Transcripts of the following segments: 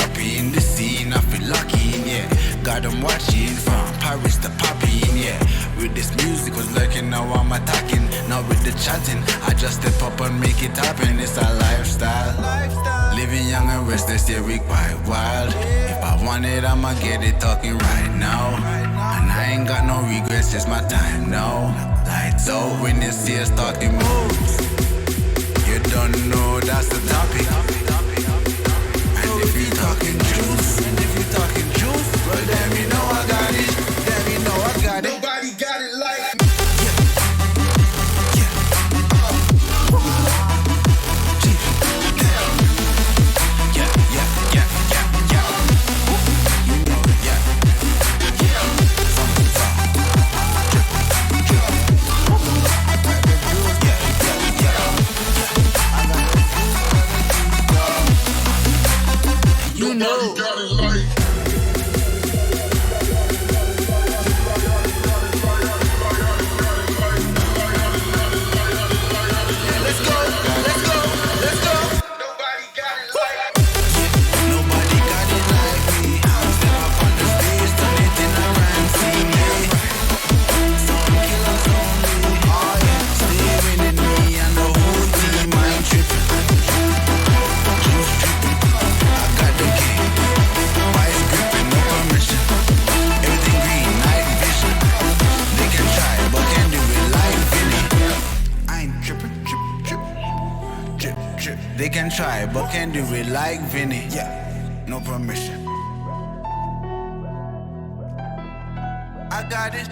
poppy in the scene, I feel lucky, yeah. Got them watching from Paris to popping, yeah. With this music was lurking, now I'm attacking. Now with the chatting, I just step up and make it happen. It's a lifestyle. Living young and restless, yeah, we quite wild. If I want it, I'ma get it talking right now. And I ain't got no regrets, it's my time now. Lights out when you see us talking moves. You don't know that's the topic. And if you talking juice, well then you know I got it. Then you know I got it. Nobody got it like me. You know. Got it like They can try, but can't do it like Vinny. Yeah, no permission. I got it.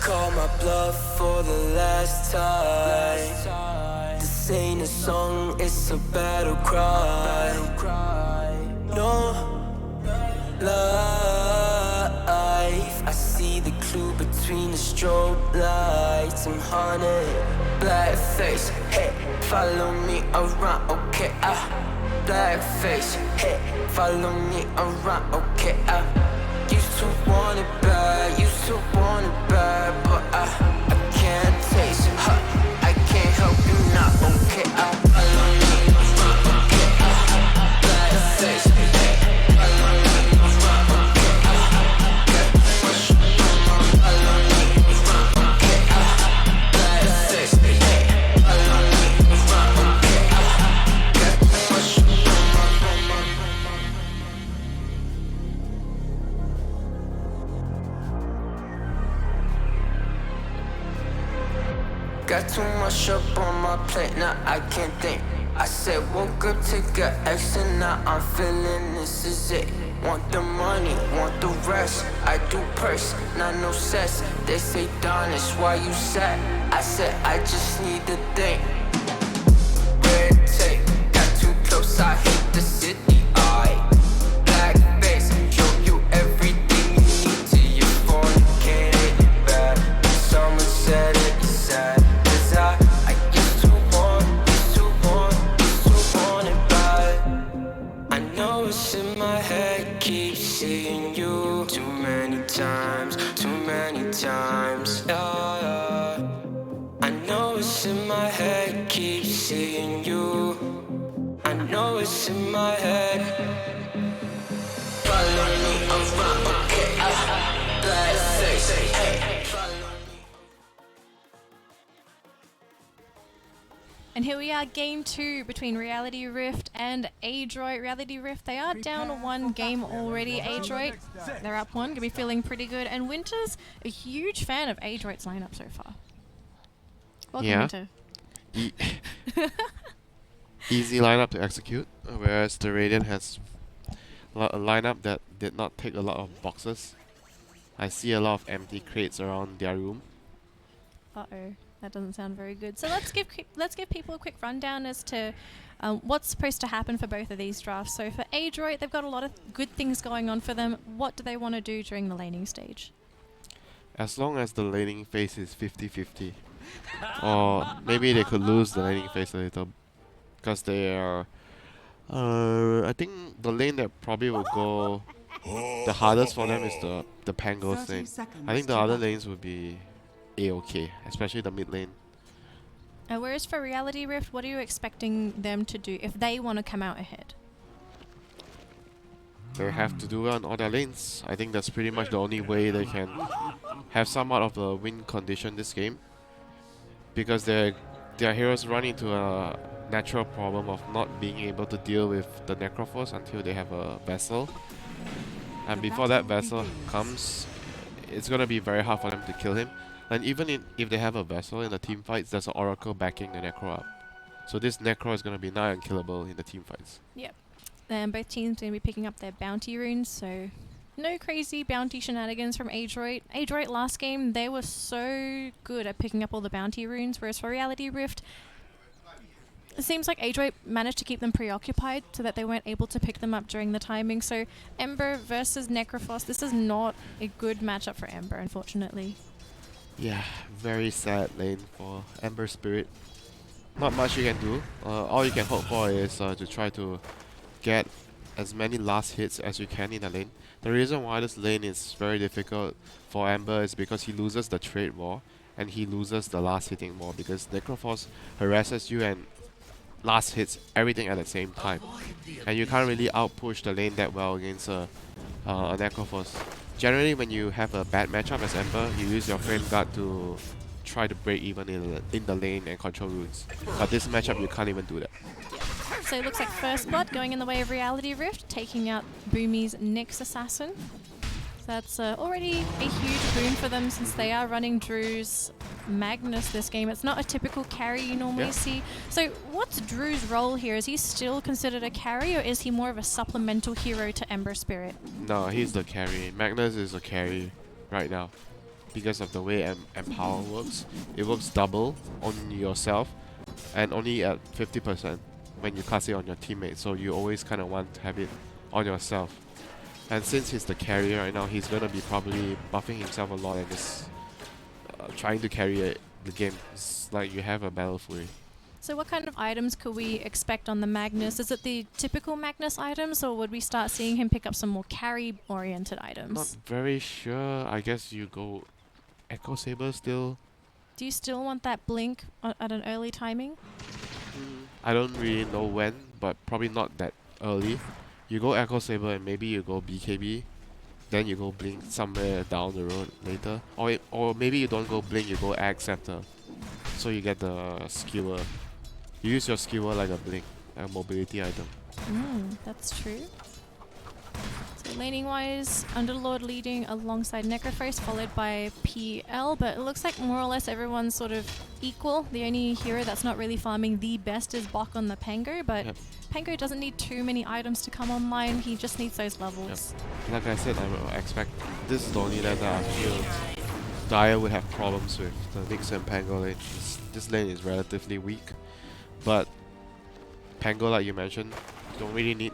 Call my bluff for the last time. This ain't a song, it's a battle cry. No life. I see the clue between the strobe lights. I'm haunted, black face. Hey, follow me around, okay? Black face. Hey, follow me around, okay? Used to want it bad, used to want it bad, but I can't taste it. I can't help you not, okay? Follow me around, okay? Black face. Hey, follow me around, okay? Get push, follow me around, okay? Black face. Hey, follow me around, okay? Get push. Got too much up on my plate, now I can't think. I said woke up to get X and now I'm feeling this is it. Want the money, want the rest. I do purse, not no cess. They say Danish, why you sad? I said I just need to think. Red tape, got too close, I hate the city. Black face, show you everything you need till you fornicate it bad. Someone said it's sad. I used to want it bad. I know it's in my head, keep seeing you too many times. Yeah. I know it's in my head, keep seeing you. I know it's in my head. Follow me around, okay? Black face, hey. Follow me. And here we are, game 2 between Reality Rift and Adroit. Reality Rift, they are down 1 game already. Adroit, they're up 1, gonna be feeling pretty good. And Winter's a huge fan of Adroit's lineup so far. Welcome, Winter. Easy lineup to execute, whereas the Radiant has a lineup that did not take a lot of boxes. I see a lot of empty crates around their room. Uh-oh. That doesn't sound very good. So let's give people a quick rundown as to what's supposed to happen for both of these drafts. So for Adroit, they've got a lot of good things going on for them. What do they want to do during the laning stage? As long as the laning phase is 50-50. Or maybe they could lose the laning phase a little. Because they are... I think the lane that probably will go the hardest for them is the Pangos lane. I think the other lanes would be A-okay, especially the mid lane. Whereas for Reality Rift, what are you expecting them to do if they want to come out ahead? They have to do well on all their lanes. I think that's pretty much the only way they can have somewhat of a win condition this game. Because their heroes run into a natural problem of not being able to deal with the Necrophos until they have a vessel. And before that vessel comes, it's going to be very hard for them to kill him. And even if they have a vessel in the team fights, there's an Oracle backing the Necro up. So this Necro is going to be nigh unkillable in the team fights. Yep. Both teams are going to be picking up their bounty runes, so no crazy bounty shenanigans from Adroit. Adroit last game, they were so good at picking up all the bounty runes, whereas for Reality Rift, it seems like Adroit managed to keep them preoccupied so that they weren't able to pick them up during the timing. So Ember versus Necrophos, this is not a good matchup for Ember, unfortunately. Yeah, very sad lane for Ember Spirit. Not much you can do. All you can hope for is to try to get as many last hits as you can in the lane. The reason why this lane is very difficult for Ember is because he loses the trade war and he loses the last hitting war, because Necrophos harasses you and last hits everything at the same time. And you can't really outpush the lane that well against a Necrophos. Generally, when you have a bad matchup as Ember, you use your frame guard to try to break even in the lane and control runes. But this matchup, you can't even do that. So it looks like First Blood going in the way of Reality Rift, taking out Boomy's Nyx Assassin. So that's already a huge boon for them since they are running Drew's Magnus this game. It's not a typical carry you normally see. So what's Drew's role here? Is he still considered a carry, or is he more of a supplemental hero to Ember Spirit? No, he's the carry. Magnus is a carry right now. because of the way Empower works. It works double on yourself and only at 50% when you cast it on your teammate. So you always kind of want to have it on yourself. And since he's the carrier right now, he's gonna be probably buffing himself a lot and just trying to carry the game. It's like you have a Battle Fury. So what kind of items could we expect on the Magnus? Is it the typical Magnus items, or would we start seeing him pick up some more carry-oriented items? Not very sure. I guess you go Echo Saber still. Do you still want that blink at an early timing? I don't really know when, but probably not that early. You go Echo Saber and maybe you go BKB, then you go Blink somewhere down the road later. Or maybe you don't go Blink, you go Axe after. So you get the skewer. You use your skewer like a Blink, a mobility item. That's true. So laning wise, Underlord leading alongside Necrophos, followed by PL, but it looks like more or less everyone's sort of equal. The only hero that's not really farming the best is Bok on the Pango, but Pango doesn't need too many items to come online, he just needs those levels. Like I said, I will expect this is the only lane that I feel Dire would have problems with, the Nyx and Pango lane. This lane is relatively weak, but Pango, like you mentioned, you don't really need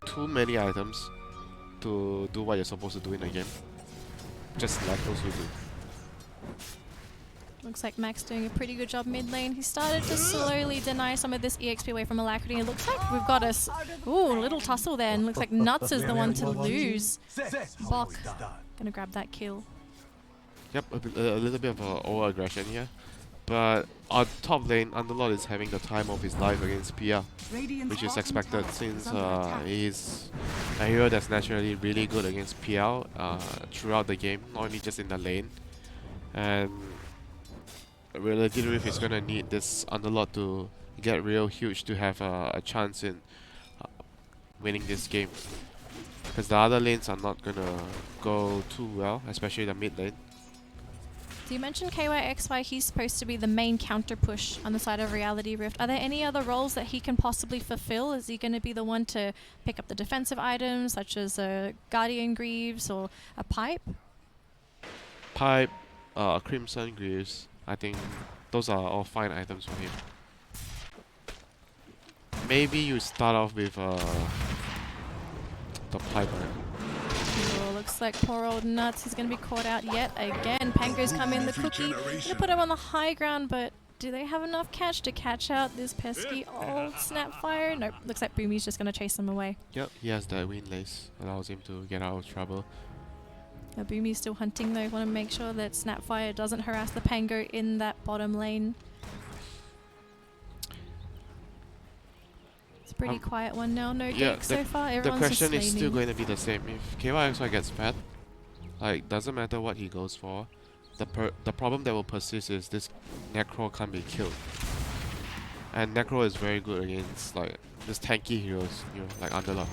too many items to do what you're supposed to do in a game. Just let those who do. Looks like Max doing a pretty good job mid lane. He started to slowly deny some of this EXP away from Alacrity. It looks like we've got a little tussle there, and looks like Nuts is the one to lose. Bok gonna grab that kill. Yep, a little bit of over-aggression here. But on top lane, Underlord is having the time of his life against PL, which is expected since he's a hero that's naturally really good against PL throughout the game, not only just in the lane. And Relative Rift is gonna need this Underlord to get real huge to have a chance in winning this game. Because the other lanes are not gonna go too well, especially the mid lane. So you mentioned KYXY, he's supposed to be the main counter push on the side of Reality Rift. Are there any other roles that he can possibly fulfill? Is he going to be the one to pick up the defensive items, such as a Guardian Greaves or a Pipe? Pipe, Crimson Greaves, I think those are all fine items for him. Maybe you start off with the Pipe. Oh, looks like poor old Nuts is going to be caught out yet again. Pango's come in the cookie. Going to put him on the high ground, but do they have enough catch to catch out this pesky old Snapfire? Nope, looks like Boomy's just going to chase them away. Yep, he has the Wind Lace, allows him to get out of trouble. Boomy's still hunting though. Want to make sure that Snapfire doesn't harass the Pango in that bottom lane. Pretty quiet one now, no ganks so far. Everyone's the question just is still going to be the same. If KYXY gets fed, like doesn't matter what he goes for, the problem that will persist is this Necro can't be killed. And Necro is very good against like this tanky heroes, you know, like Underlord.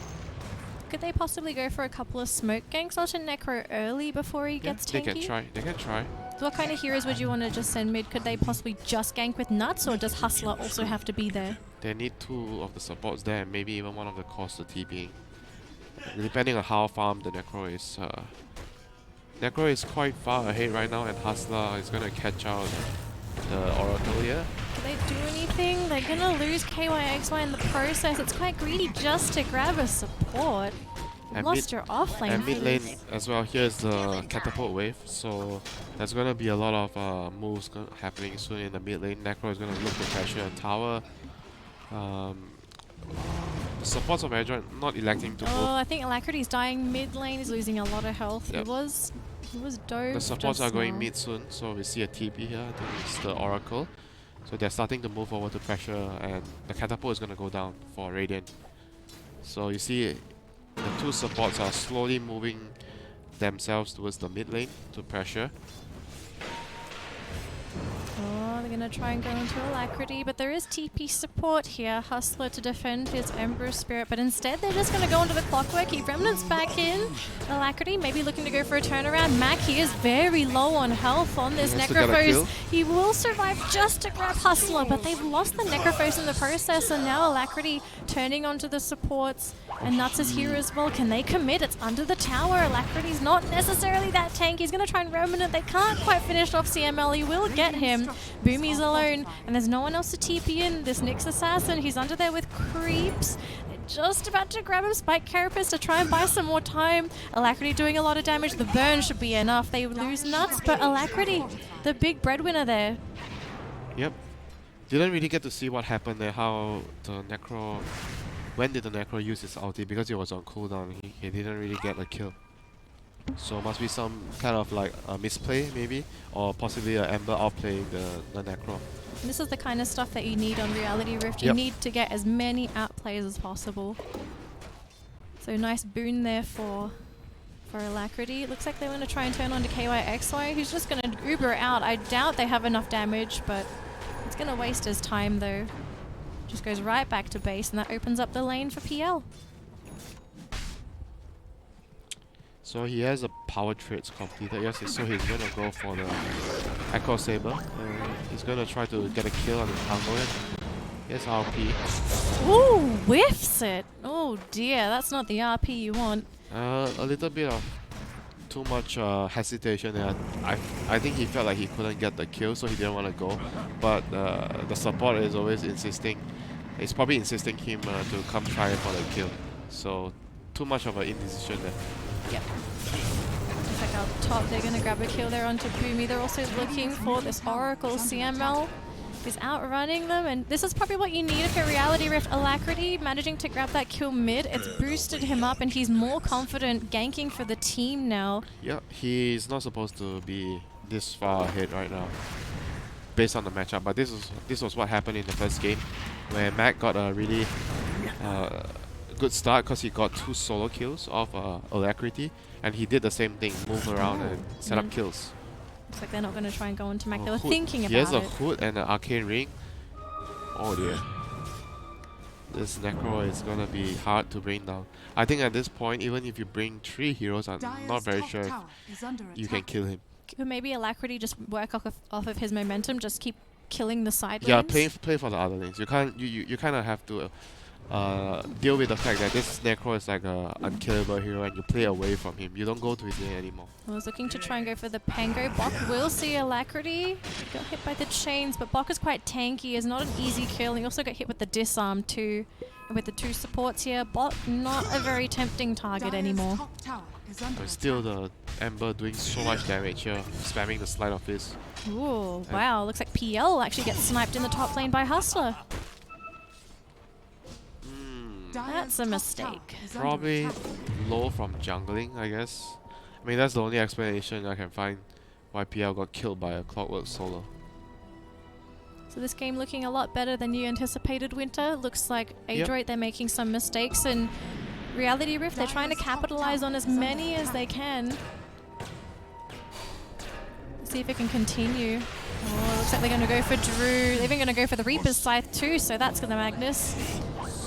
Could they possibly go for a couple of smoke ganks onto Necro early before he gets tanky? They can try. So what kind of heroes would you want to just send mid? Could they possibly just gank with Nuts, or does Hustler also have to be there? They need two of the supports there, and maybe even one of the cores to TPing. Depending on how farmed the Necro is. Necro is quite far ahead right now, and Hustler is gonna catch out the Oracle here. Do they do anything? They're gonna lose KYXY in the process. It's quite greedy just to grab a support. You've lost your offlane. And mid lane as well, here's the catapult wave, so there's gonna be a lot of moves happening soon in the mid lane. Necro is gonna look to pressure a tower. The supports of Adroit not electing to move. I think Alacrity's dying mid lane. He's losing a lot of health. Yep. He was dove. The supports are going mid soon, so we see a TP here. I think it's the Oracle. So they're starting to move over to pressure, and the catapult is gonna go down for Radiant. So you see the two supports are slowly moving themselves towards the mid lane to pressure. Oh, they're gonna try and go into Alacrity, but there is TP support here. Hustler to defend his Ember Spirit, but instead they're just gonna go into the Clockwork. Keep Remnants back in. Alacrity maybe looking to go for a turnaround. Mac, he is very low on health on this Necrophos. He will survive just to grab Hustler, but they've lost the Necrophos in the process, and now Alacrity turning onto the supports. And Nuts is here as well. Can they commit? It's under the tower. Alacrity's not necessarily that tank. He's going to try and Remnant. They can't quite finish off CML. He will get him. Boomy's alone. And there's no one else to TP in. This Nyx Assassin, he's under there with creeps. They're just about to grab him. Spike Carapace to try and buy some more time. Alacrity doing a lot of damage. The burn should be enough. They lose Nuts, but Alacrity, the big breadwinner there. Yep. Didn't really get to see what happened there, how the Necro... When did the Necro use his ulti? Because he was on cooldown, he didn't really get a kill. So must be some kind of like a misplay maybe, or possibly an Ember outplaying the Necro. This is the kind of stuff that you need on Reality Rift. You need to get as many outplays as possible. So nice boon there for Alacrity. It looks like they want to try and turn on to KYXY, who's just going to Uber out. I doubt they have enough damage, but it's going to waste his time though. Just goes right back to base, and that opens up the lane for PL. So he has a power trades completed, yes, so he's gonna go for the Echo Saber. He's gonna try to get a kill on the Tango. Here's RP. Ooh, whiffs it! Oh dear, that's not the RP you want. A little bit of too much hesitation there. I think he felt like he couldn't get the kill, so he didn't want to go. But the support is always insisting. It's probably insisting him to come try for the kill. So too much of an indecision there. Yep. Looks like up top they're going to grab a kill there onto Boomy. They're also looking for this Oracle. CML is outrunning them, and this is probably what you need for Reality Rift. Alacrity managing to grab that kill mid. It's boosted him up, and he's more confident ganking for the team now. Yeah, he's not supposed to be this far ahead right now, based on the matchup. But this was what happened in the first game, where Mac got a really good start because he got 2 solo kills off Alacrity, and he did the same thing, move around and set up kills. Looks like they're not going to try and go into Mac. They were thinking about it. He has a hood and an arcane ring. Oh dear. This Necro is going to be hard to bring down. I think at this point, even if you bring 3 heroes, I'm not very sure if you can kill him. Could maybe Alacrity just work off of his momentum, just keep killing the side Yeah, lanes? play for the other lanes. You can't. You kind of have to deal with the fact that this Necro is like a unkillable hero, and you play away from him. You don't go to his lane anymore. I was looking to try and go for the Pango. Bok will see Alacrity. Got hit by the chains, but Bok is quite tanky. It's not an easy kill. He also got hit with the disarm too. And with the 2 supports here, Bok not a very tempting target anymore. But still, the Ember doing so much damage here, spamming the slide of his. Ooh, wow. Looks like PL actually gets sniped in the top lane by Hustler. That's a mistake. Probably low from jungling, I guess. I mean, that's the only explanation I can find why PL got killed by a Clockwork solo. So this game looking a lot better than you anticipated, Winter. Looks like Adroit, they're making some mistakes, and Reality Rift, they're trying to capitalize on as many as they can. Let's see if it can continue. Oh, looks like they're going to go for Drew. They're even going to go for the Reaper's Scythe too, so that's going to Magnus.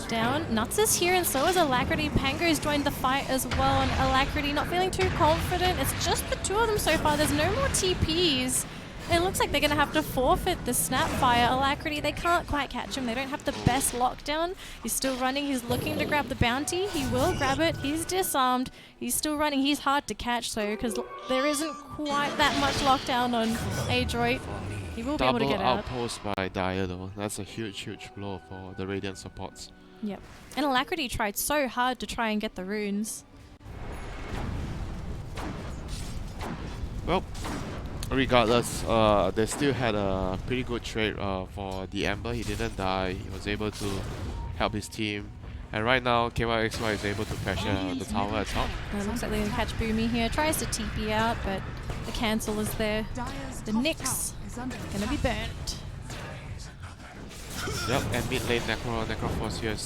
Down. Nuts is here, and so is Alacrity. Pango's joined the fight as well, and Alacrity not feeling too confident. It's just the 2 of them so far. There's no more TPs. It looks like they're going to have to forfeit the Snapfire. Alacrity, they can't quite catch him. They don't have the best lockdown. He's still running. He's looking to grab the bounty. He will grab it. He's disarmed. He's still running. He's hard to catch, though, because there isn't quite that much lockdown on Adroit. He will be able to get out. Double outpost by Dire, though. That's a huge, huge blow for the Radiant supports. Yep. And Alacrity tried so hard to try and get the runes. Well, regardless, they still had a pretty good trade for the Ember. He didn't die. He was able to help his team. And right now, KYXY is able to pressure the tower at top. It looks like they're going to catch Boomy here. Tries to TP out, but the cancel is there. The Nyx going to be burnt. Yep, and mid lane Necrophos here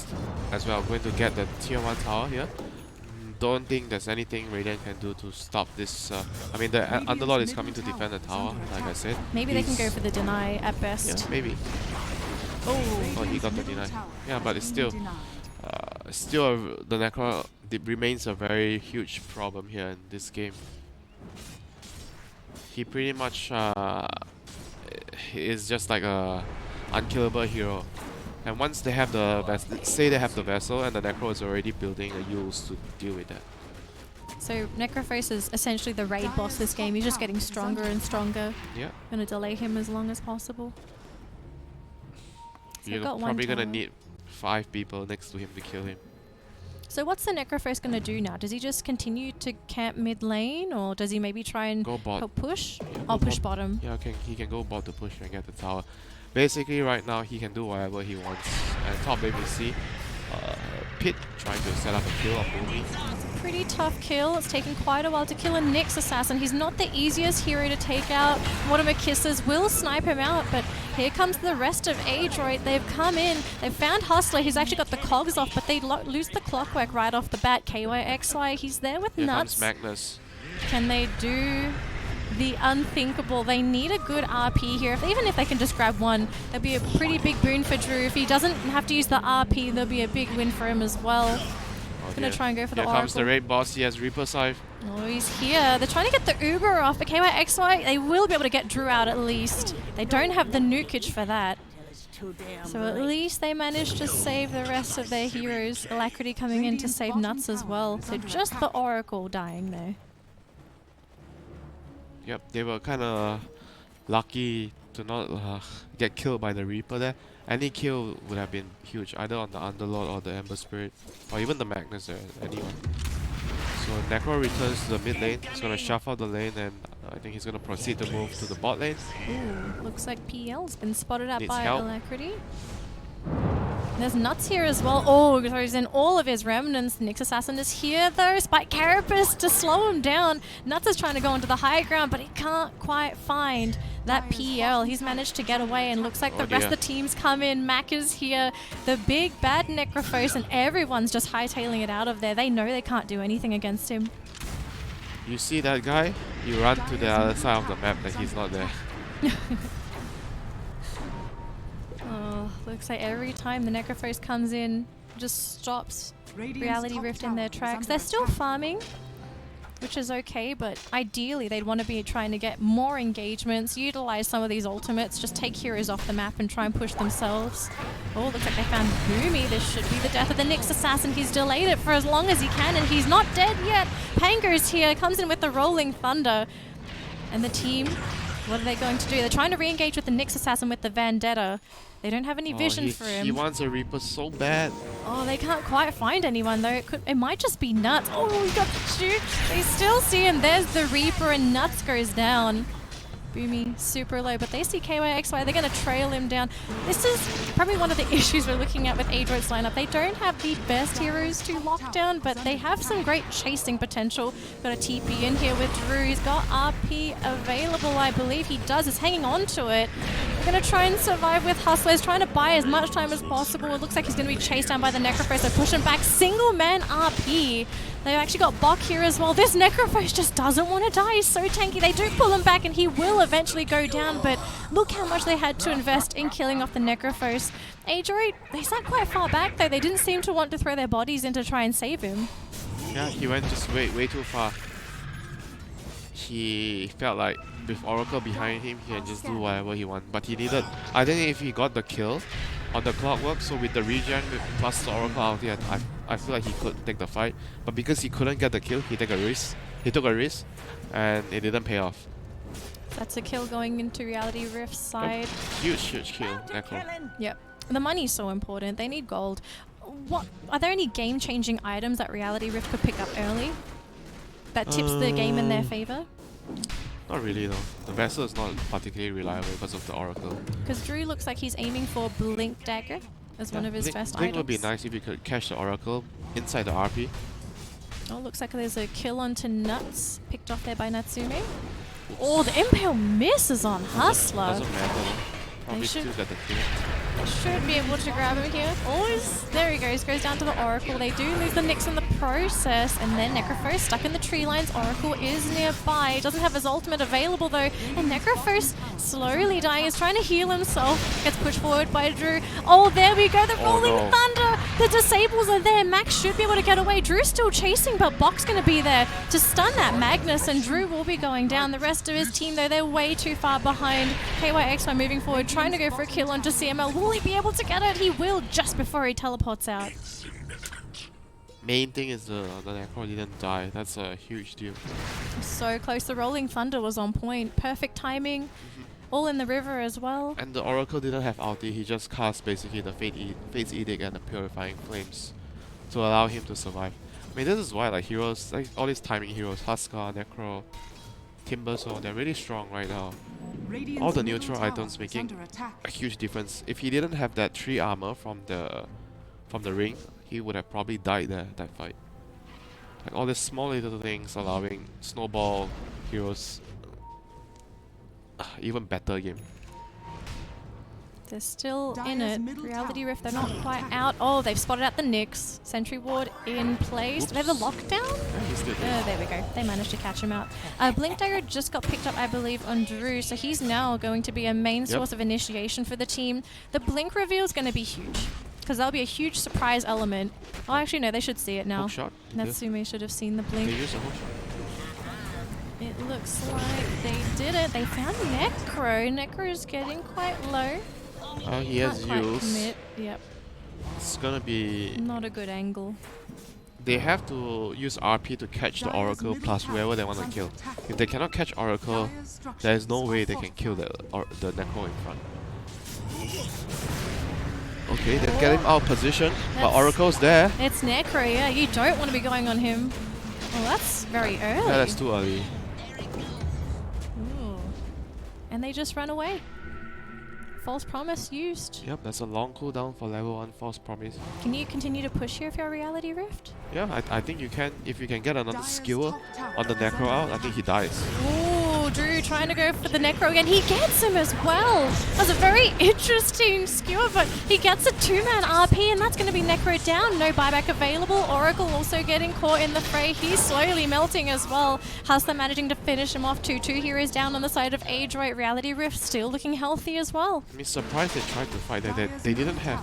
as well, going to get the tier 1 tower here. don't think there's anything Radiant can do to stop this. I mean, the Underlord is coming to defend the tower, like I said. Maybe they can go for the deny at best. Yeah, maybe. Oh, he got the deny. Yeah, but it's still, the Necro remains a very huge problem here in this game. He pretty much is just like a unkillable hero. And once they have the say they have the vessel and the Necro is already building a use to deal with that. So Necrophos is essentially the raid boss this game. He's just getting stronger and stronger. Yeah. Gonna delay him as long as possible. So You're got probably one gonna tower. need 5 people next to him to kill him. So what's the Necrophos gonna do now? Does he just continue to camp mid lane, or does he maybe try and Go bot. help push? Yeah, I'll go push bot. bottom. Yeah, he can go bot to push and get the tower. Basically, right now he can do whatever he wants. And top lane we see Pit trying to set up a kill on Boomy. Pretty tough kill. It's taken quite a while to kill a Nyx assassin. He's not the easiest hero to take out. Mortimer Kisses will snipe him out, but here comes the rest of Adroit. They've come in. They've found Hustler. He's actually got the cogs off, but they lose the clockwork right off the bat. KYXY, he's there with Here nuts. comes Magnus. Can they do the unthinkable? They need a good RP here. Even if they can just grab one, that'd be a pretty big boon for Drew. If he doesn't have to use the RP, there'll be a big win for him as well. Oh, Gonna try and go for the Here Oracle. comes the raid boss. He has Reaper Scythe. Oh, he's here. They're trying to get the Uber off, but KYXY, they will be able to get Drew out at least. They don't have the nukage for that. So at least they managed to save the rest of their heroes. Alacrity coming in to save Nuts as well. So just the Oracle dying there. Yep, they were kind of lucky to not get killed by the Reaper there. Any kill would have been huge, either on the Underlord or the Ember Spirit, or even the Magnus there, anyone. So Necro returns to the mid lane. He's going to shuffle the lane, and I think he's going to proceed to move to the bot lane. Ooh, looks like PL's been spotted out Needs by help. Alacrity. There's Nuts here as well. Oh, throws in all of his remnants. Nyx Assassin is here though. Spike Carapace to slow him down. Nuts is trying to go onto the high ground, but he can't quite find that PL. He's managed to get away, and looks like the rest of the teams come in. Mac is here. The big bad Necrophos, and everyone's just hightailing it out of there. They know they can't do anything against him. You see that guy? You run to the other side of the map that he's not there. Oh, looks like every time the Necrophos comes in, just stops Reality Rift in their tracks. They're still farming, which is okay, but ideally they'd want to be trying to get more engagements, utilize some of these ultimates, just take heroes off the map and try and push themselves. Oh, looks like they found Boomy. This should be the death of the Nyx Assassin. He's delayed it for as long as he can, and he's not dead yet. Pango's here, comes in with the Rolling Thunder. And the team, what are they going to do? They're trying to re-engage with the Nyx Assassin with the Vendetta. They don't have any vision for him. He wants a Reaper so bad. Oh, they can't quite find anyone though. It might just be Nuts. Oh, he got juked. They still see him. There's the Reaper, and Nuts goes down. Boomy super low, but they see KYXY. They're going to trail him down. This is probably one of the issues we're looking at with Adroit's lineup. They don't have the best heroes to lock down, but they have some great chasing potential. Got a TP in here with Drew. He's got RP available, I believe he does. He's hanging on to it. They're going to try and survive with Hustlers, trying to buy as much time as possible. It looks like he's going to be chased down by the Necrophos. They're pushing back. Single man RP. They've actually got Bok here as well. This Necrophos just doesn't want to die. He's so tanky. They do pull him back, and he will eventually go down, but look how much they had to invest in killing off the Necrophos. Adroit, they sat quite far back though. They didn't seem to want to throw their bodies in to try and save him. Yeah, he went just way too far. He felt like with Oracle behind him, he can just do whatever he wants. But he needed, I think if he got the kill on the clockwork, so with the regen plus the Oracle out here, I feel like he could take the fight. But because he couldn't get the kill, he took a risk. And it didn't pay off. That's a kill going into Reality Rift's side. Huge kill, Necro. Yep. The money's so important. They need gold. What are there any game-changing items that Reality Rift could pick up early that tips the game in their favor? Not really though. The vessel is not particularly reliable because of the Oracle. Because Drew looks like he's aiming for Blink Dagger as one of his first Blink items. would be nice if you could catch the Oracle inside the RP. Oh, looks like there's a kill onto Nuts, picked off there by Natsume. Oh, the Impale misses on Hustler. Doesn't matter though. Probably should- still get the kill. They should be able to grab him here. Oh, there he goes. Goes down to the Oracle. They do lose the Nyx in the process. And then Necrophos stuck in the tree lines. Oracle is nearby. Doesn't have his ultimate available though. And Necrophos slowly dying. Is trying to heal himself. Gets pushed forward by Drew. Oh, there we go. The Rolling Thunder. The disables are there. Max should be able to get away. Drew's still chasing, but Bok's going to be there to stun that Magnus. And Drew will be going down. The rest of his team, though, they're way too far behind. KYXY moving forward, trying to go for a kill onto CML. Will he be able to get it? He will, just before he teleports out. Main thing is the Necro didn't die. That's a huge deal. So close. The Rolling Thunder was on point. Perfect timing. All in the river as well. And the Oracle didn't have ulti. He just cast basically the Fate's Edict and the Purifying Flames to allow him to survive. I mean, this is why like heroes, like all these timing heroes, Huskar, Necro, Timbersaw, they're really strong right now. All the neutral items making a huge difference. If he didn't have that 3 armor from the ring, he would have probably died there that fight. Like all these small little things allowing snowball heroes even better game. They're still in it. Reality Rift, they're not quite out. Oh, they've spotted out the Nyx. Sentry Ward in place. Do they have the lockdown? There we go. They managed to catch him out. Blink Dagger just got picked up, I believe, on Drew, so he's now going to be a main source of initiation for the team. The Blink reveal is going to be huge, because that'll be a huge surprise element. Oh, actually, no, they should see it now. Natsume should have seen the Blink. They used a hook shot. It looks like they did it. They found Necro. Necro's getting quite low. He has use. Yep. It's gonna be not a good angle. They have to use RP to catch the Oracle plus whoever they want to kill. If they cannot catch Oracle, there is no way they can kill the Necro in front. Okay, then get him out of position, but Oracle's there. It's Necro, yeah. You don't want to be going on him. Oh, that's very early. Yeah, that's too early. Ooh. And they just run away. False Promise used. Yep, that's a long cooldown for level 1 False Promise. Can you continue to push here if you're Reality Rift? Yeah, I think you can. If you can get another skewer on the Necro out, I think he dies. Ooh, Drew trying to go for the Necro again. He gets him as well. That's a very interesting skewer, but he gets a 2-man RP, and that's going to be Necro down. No buyback available. Oracle also getting caught in the fray. He's slowly melting as well. Hustler managing to finish him off. 2-2 heroes down on the side of Adroit. Reality Rift still looking healthy as well. I'm surprised they tried to fight that. They didn't have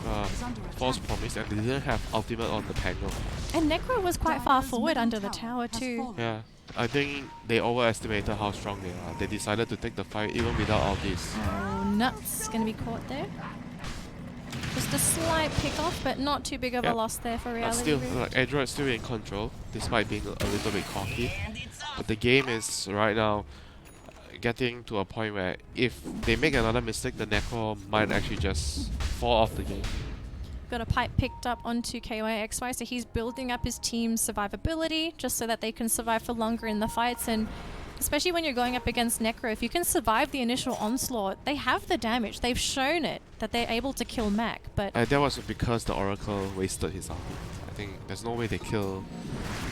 False Promise and they didn't have Ultimate on the Pango. And Necro was quite far forward under the tower too. Yeah, I think they overestimated how strong they are. They decided to take the fight even without all this. Oh, Nuts gonna be caught there. Just a slight pick off, but not too big of a loss there for Reality. Still, like, Adroit's still in control, despite being a little bit cocky. But the game is right now getting to a point where if they make another mistake, the Necro might actually just fall off the game. Got a pipe picked up onto KYXY, so he's building up his team's survivability just so that they can survive for longer in the fights. And especially when you're going up against Necro, if you can survive the initial onslaught, they have the damage. They've shown it that they're able to kill Mac. But that was because the Oracle wasted his ulti. I think there's no way they kill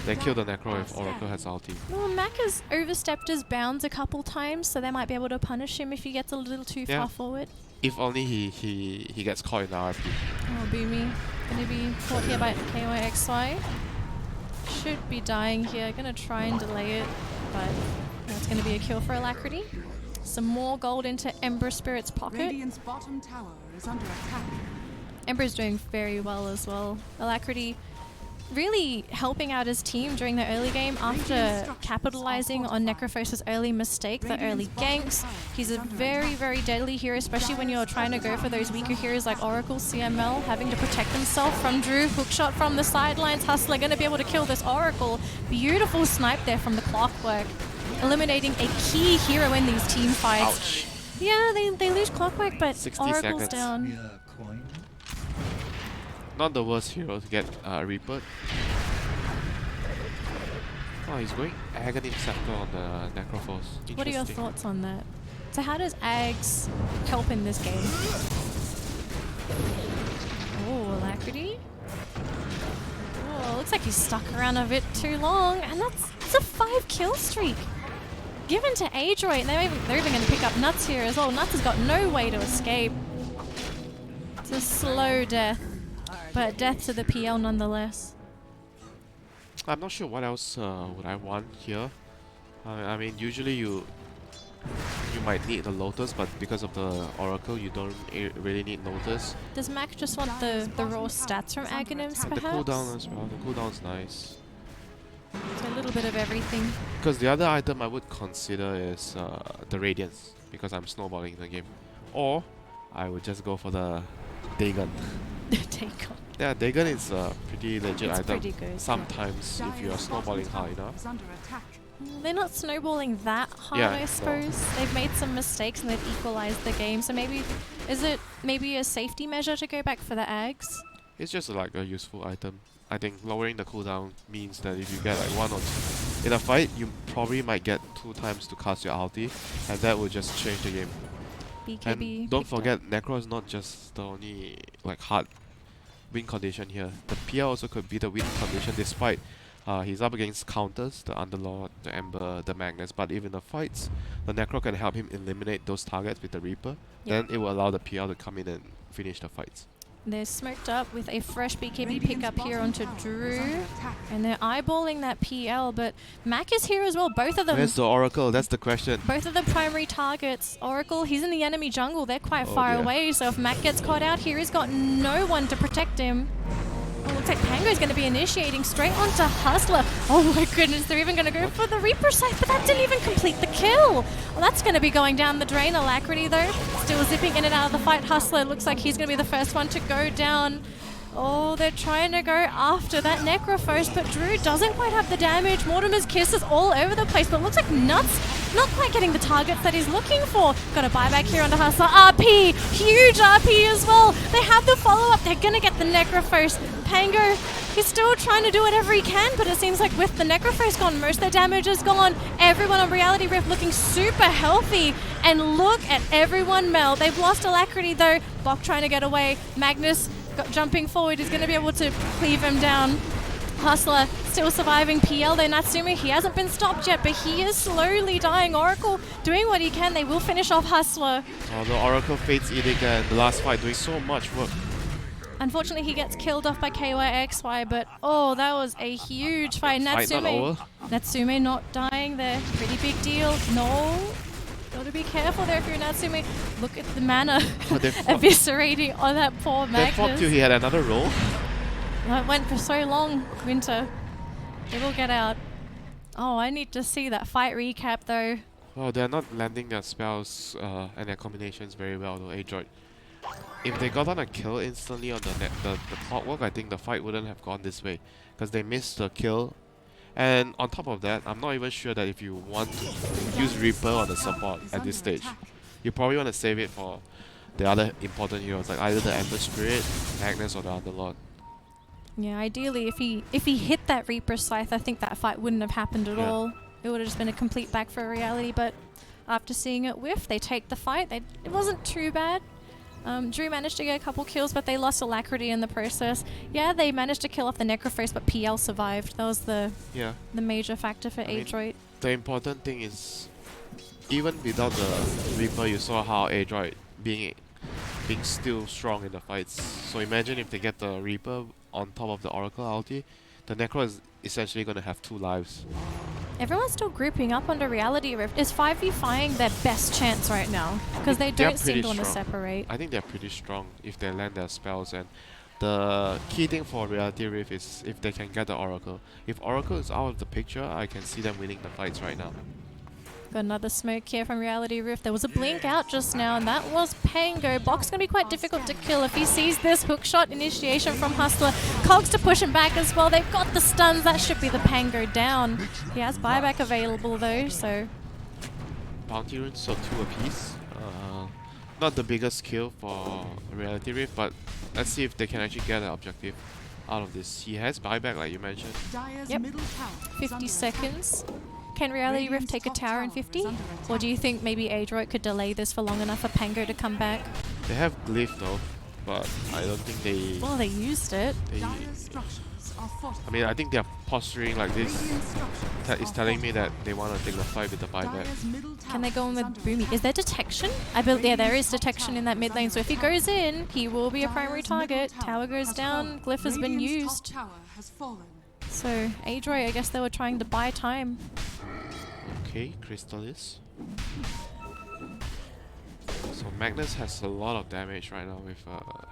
the Necro if Oracle has ulti. Well, Mac has overstepped his bounds a couple times, so they might be able to punish him if he gets a little too far forward. If only he gets caught in the RP. Oh, Boomy. Gonna be caught here by KYXY. Should be dying here. Gonna try and delay it, but that's gonna be a kill for Alacrity. Some more gold into Ember Spirit's pocket. Radiant's bottom tower is under attack. Ember's doing very well as well. Alacrity really helping out his team during the early game after capitalizing on Necrophos' early mistake, the early ganks. He's a very, very deadly hero, especially when you're trying to go for those weaker heroes like Oracle, CML, having to protect himself from Drew. Hookshot from the sidelines. Hustler going to be able to kill this Oracle. Beautiful snipe there from the Clockwork, eliminating a key hero in these team fights. Ouch. Yeah, they lose Clockwork, but 60 Oracle's seconds. down. Not the worst hero to get Reaper. Oh, he's going Aghanim Scepter on the Necrophos. What are your thoughts on that? So how does Ags help in this game? Oh, Alacrity. Oh, looks like he's stuck around a bit too long, and it's a 5-kill streak. Given to Adroit, they're even going to pick up Nuts here as well. Nuts has got no way to escape. It's a slow death, but death to the PL nonetheless. I'm not sure what else would I want here. I mean, usually you might need the Lotus, but because of the Oracle, you don't really need Lotus. Does Mac just want the raw stats from Aghanims, The perhaps? cooldown as well. The cooldown's nice. So a little bit of everything. Because the other item I would consider is the Radiance, because I'm snowballing the game. Or I would just go for the Dagon. Take on. Yeah, Dagon is a pretty legit It's item. pretty good, Sometimes if you're snowballing high enough. Is under attack. They're not snowballing that hard, Yeah, I no. suppose. They've made some mistakes and they've equalized the game. So maybe, is it maybe a safety measure to go back for the Ags? It's just like a useful item. I think lowering the cooldown means that if you get like 1 or 2 in a fight, you probably might get 2 times to cast your ulti, and that will just change the game. BKB. And don't picked up. forget, Necro is not just the only like hard win condition here. The PL also could be the win condition, despite he's up against counters, the Underlord, the Ember, the Magnus. But if in the fights, the Necro can help him eliminate those targets with the Reaper, then it will allow the PL to come in and finish the fights. They're smoked up with a fresh BKB Radiant's pickup here bottom onto tower is Drew. under attack. And they're eyeballing that PL, but Mac is here as well. Both of them. Where's the Oracle? That's the question. Both of the primary targets. Oracle, he's in the enemy jungle. They're quite Oh far dear. away. So if Mac gets caught out here, he's got no one to protect him. Oh, looks like Pango's going to be initiating straight onto Hustler. Oh my goodness, they're even going to go for the Reaper Scythe, but that didn't even complete the kill. Well, that's going to be going down the drain. Alacrity though, still zipping in and out of the fight. Hustler looks like he's going to be the first one to go down. Oh, they're trying to go after that Necrophos, but Drew doesn't quite have the damage. Mortimer's kisses all over the place, but looks like Nuts not quite getting the targets that he's looking for. Got a buyback here on the Hustler. RP, huge RP as well. They have the follow-up. They're going to get the Necrophos. Pango, he's still trying to do whatever he can, but it seems like with the Necrophos gone, most of their damage is gone. Everyone on Reality Rift looking super healthy. And look at everyone melt. They've lost Alacrity though. Bok trying to get away. Magnus jumping forward is going to be able to cleave him down. Hustler still surviving. PL though, Natsume, he hasn't been stopped yet, but he is slowly dying. Oracle doing what he can. They will finish off Hustler. Oh, the Oracle Fate's Edict and the last fight doing so much work. Unfortunately, he gets killed off by KYXY, but oh, that was a huge fight. Fight not over. Natsume not dying there. Pretty big deal. No. Gotta be careful there if you're Natsume. Look at the mana Oh, they fought- eviscerating on that poor They fought Magnus. till he had another roll. That went for so long, Winter. They will get out. Oh, I need to see that fight recap though. Well, they're not landing their spells and their combinations very well though, Adroit. If they got on a kill instantly on the clockwork, I think the fight wouldn't have gone this way. Because they missed the kill. And on top of that, I'm not even sure that if you want to use Reaper on the support at this stage, you probably want to save it for the other important heroes, like either the Ember Spirit, Magnus, or the Underlord. Yeah, ideally, if he hit that Reaper Scythe, I think that fight wouldn't have happened at Yeah. all. It would have just been a complete back for Reality, but after seeing it whiff, they take the fight. It wasn't too bad. Drew managed to get a couple kills, but they lost Alacrity in the process. Yeah, they managed to kill off the Necrophos, but PL survived. That was the major factor for I mean, Adroit. The important thing is, even without the Reaper, you saw how Adroit being still strong in the fights. So imagine if they get the Reaper on top of the Oracle ulti, the Necro is essentially going to have 2 lives. Everyone's still grouping up under Reality Rift. Is 5v5ing their best chance right now? Because they They're don't seem pretty to want to strong. separate. I think they're pretty strong if they land their spells, and the key thing for Reality Rift is if they can get the Oracle. If Oracle is out of the picture, I can see them winning the fights right now. Got another smoke here from Reality Rift. There was a blink out just now, and that was Pango. Bok's going to be quite difficult to kill if he sees this hookshot initiation from Hustler. Cogs to push him back as well. They've got the stuns. That should be the Pango down. He has buyback available though, so... Bounty runes, so 2 apiece. Not the biggest kill for Reality Rift, but let's see if they can actually get an objective out of this. He has buyback, like you mentioned. Dire's Yep. middle tower is 50 under seconds. Can Reality Rift Radiant's take a top tower in tower 50? is under Or attack. do you think maybe Adroit could delay this for long enough for Pango to come back? They have Glyph though, but I don't think they... Well, they used it. Dire's structures are fortified. I mean, I think they're posturing like this. Radiant structures Is are telling me that fortified. they want to take the fight with the buyback. Dire's middle tower Can they go in is with under Boomy? attack. Is there detection? I believe, yeah, there is detection in that mid lane. So if he goes in, he will be a primary Dire's middle target. Tower goes has down. fallen. Glyph has been Radiant's used. top tower has fallen. So, Adroit, I guess they were trying to buy time. Okay, Crystallis. So Magnus has a lot of damage right now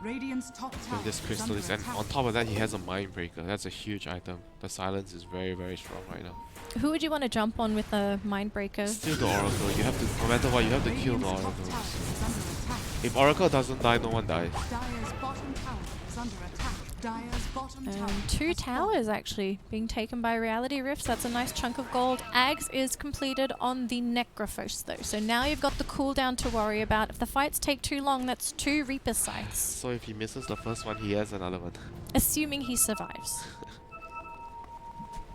Radiant's top tower with this is under Crystallis, and attack. on top of that he has a Mind Breaker. That's a huge item. The silence is very, very strong right now. Who would you want to jump on with a Mind Breaker? Still the Oracle. You have to, no matter what, you have to kill the Radiant's top Oracle. tower is under attack. If Oracle doesn't die, no one dies. Dire's bottom tower is under attack. Dire's bottom tower. 2 has fallen. towers actually being taken by Reality Rifts. That's a nice chunk of gold. Ags is completed on the Necrophos though. So now you've got the cooldown to worry about. If the fights take too long, that's 2 Reaper Scythes. So if he misses the first one, he has another one. Assuming he survives.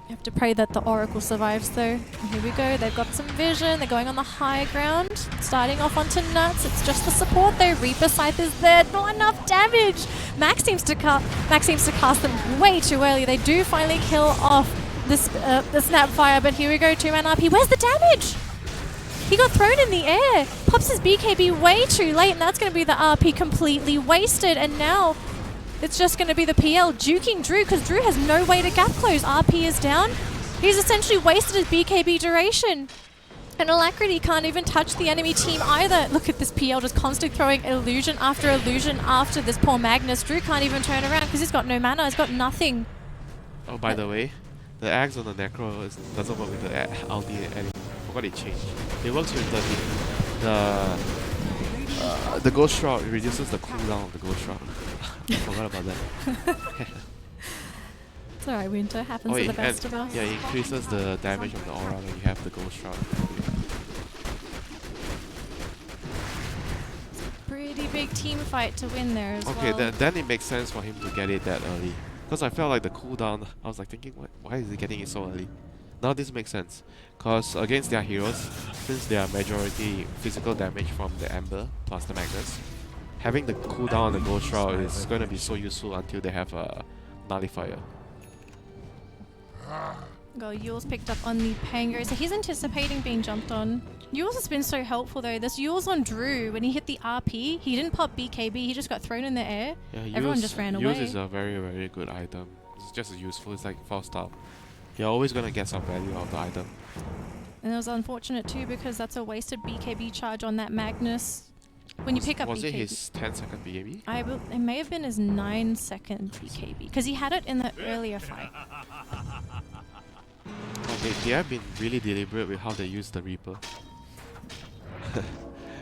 You have to pray that the Oracle survives though. And here we go, they've got some vision, they're going on the high ground. Starting off onto Nuts, it's just the support though. Reaper Scythe is there, not enough damage! Max seems to cast them way too early. They do finally kill off this, the Snapfire, but here we go, 2-man RP. Where's the damage? He got thrown in the air! Pops his BKB way too late, and that's going to be the RP completely wasted, and now it's just going to be the PL juking Drew, because Drew has no way to gap close. RP is down. He's essentially wasted his BKB duration. And Alacrity can't even touch the enemy team either. Look at this PL just constantly throwing illusion after this poor Magnus. Drew can't even turn around because he's got no mana. He's got nothing. Oh, by the way, the Axe on the Necro doesn't work with the ulti anymore. I forgot it changed. It works with the Ghost Shroud. It reduces the cooldown of the Ghost Shroud. I forgot about that. It's alright, Winter. Happens to the best of us. Yeah, it increases the damage of the aura when you have the Ghost Shroud. Pretty big team fight to win there as well. Okay, then it makes sense for him to get it that early. Because I felt like the cooldown, I was like thinking, why is he getting it so early? Now this makes sense. Because against their heroes, since they are majority physical damage from the Ember plus the Magnus, having the cooldown on the Ghost Shroud is going to be so useful until they have a Nullifier. Yule's picked up on the Pango, so he's anticipating being jumped on. Yule's has been so helpful though. This Yule's on Drew, when he hit the RP, he didn't pop BKB, he just got thrown in the air. Yeah, Everyone just ran away. Use is a very, very good item. It's just as useful, it's like 4-star. You're always going to get some value out of the item. And it was unfortunate too because that's a wasted BKB charge on that Magnus. When you pick up Was BKB. it his 10-second BKB? It may have been his 9-second BKB because he had it in the earlier fight. Oh, they have been really deliberate with how they use the Reaper.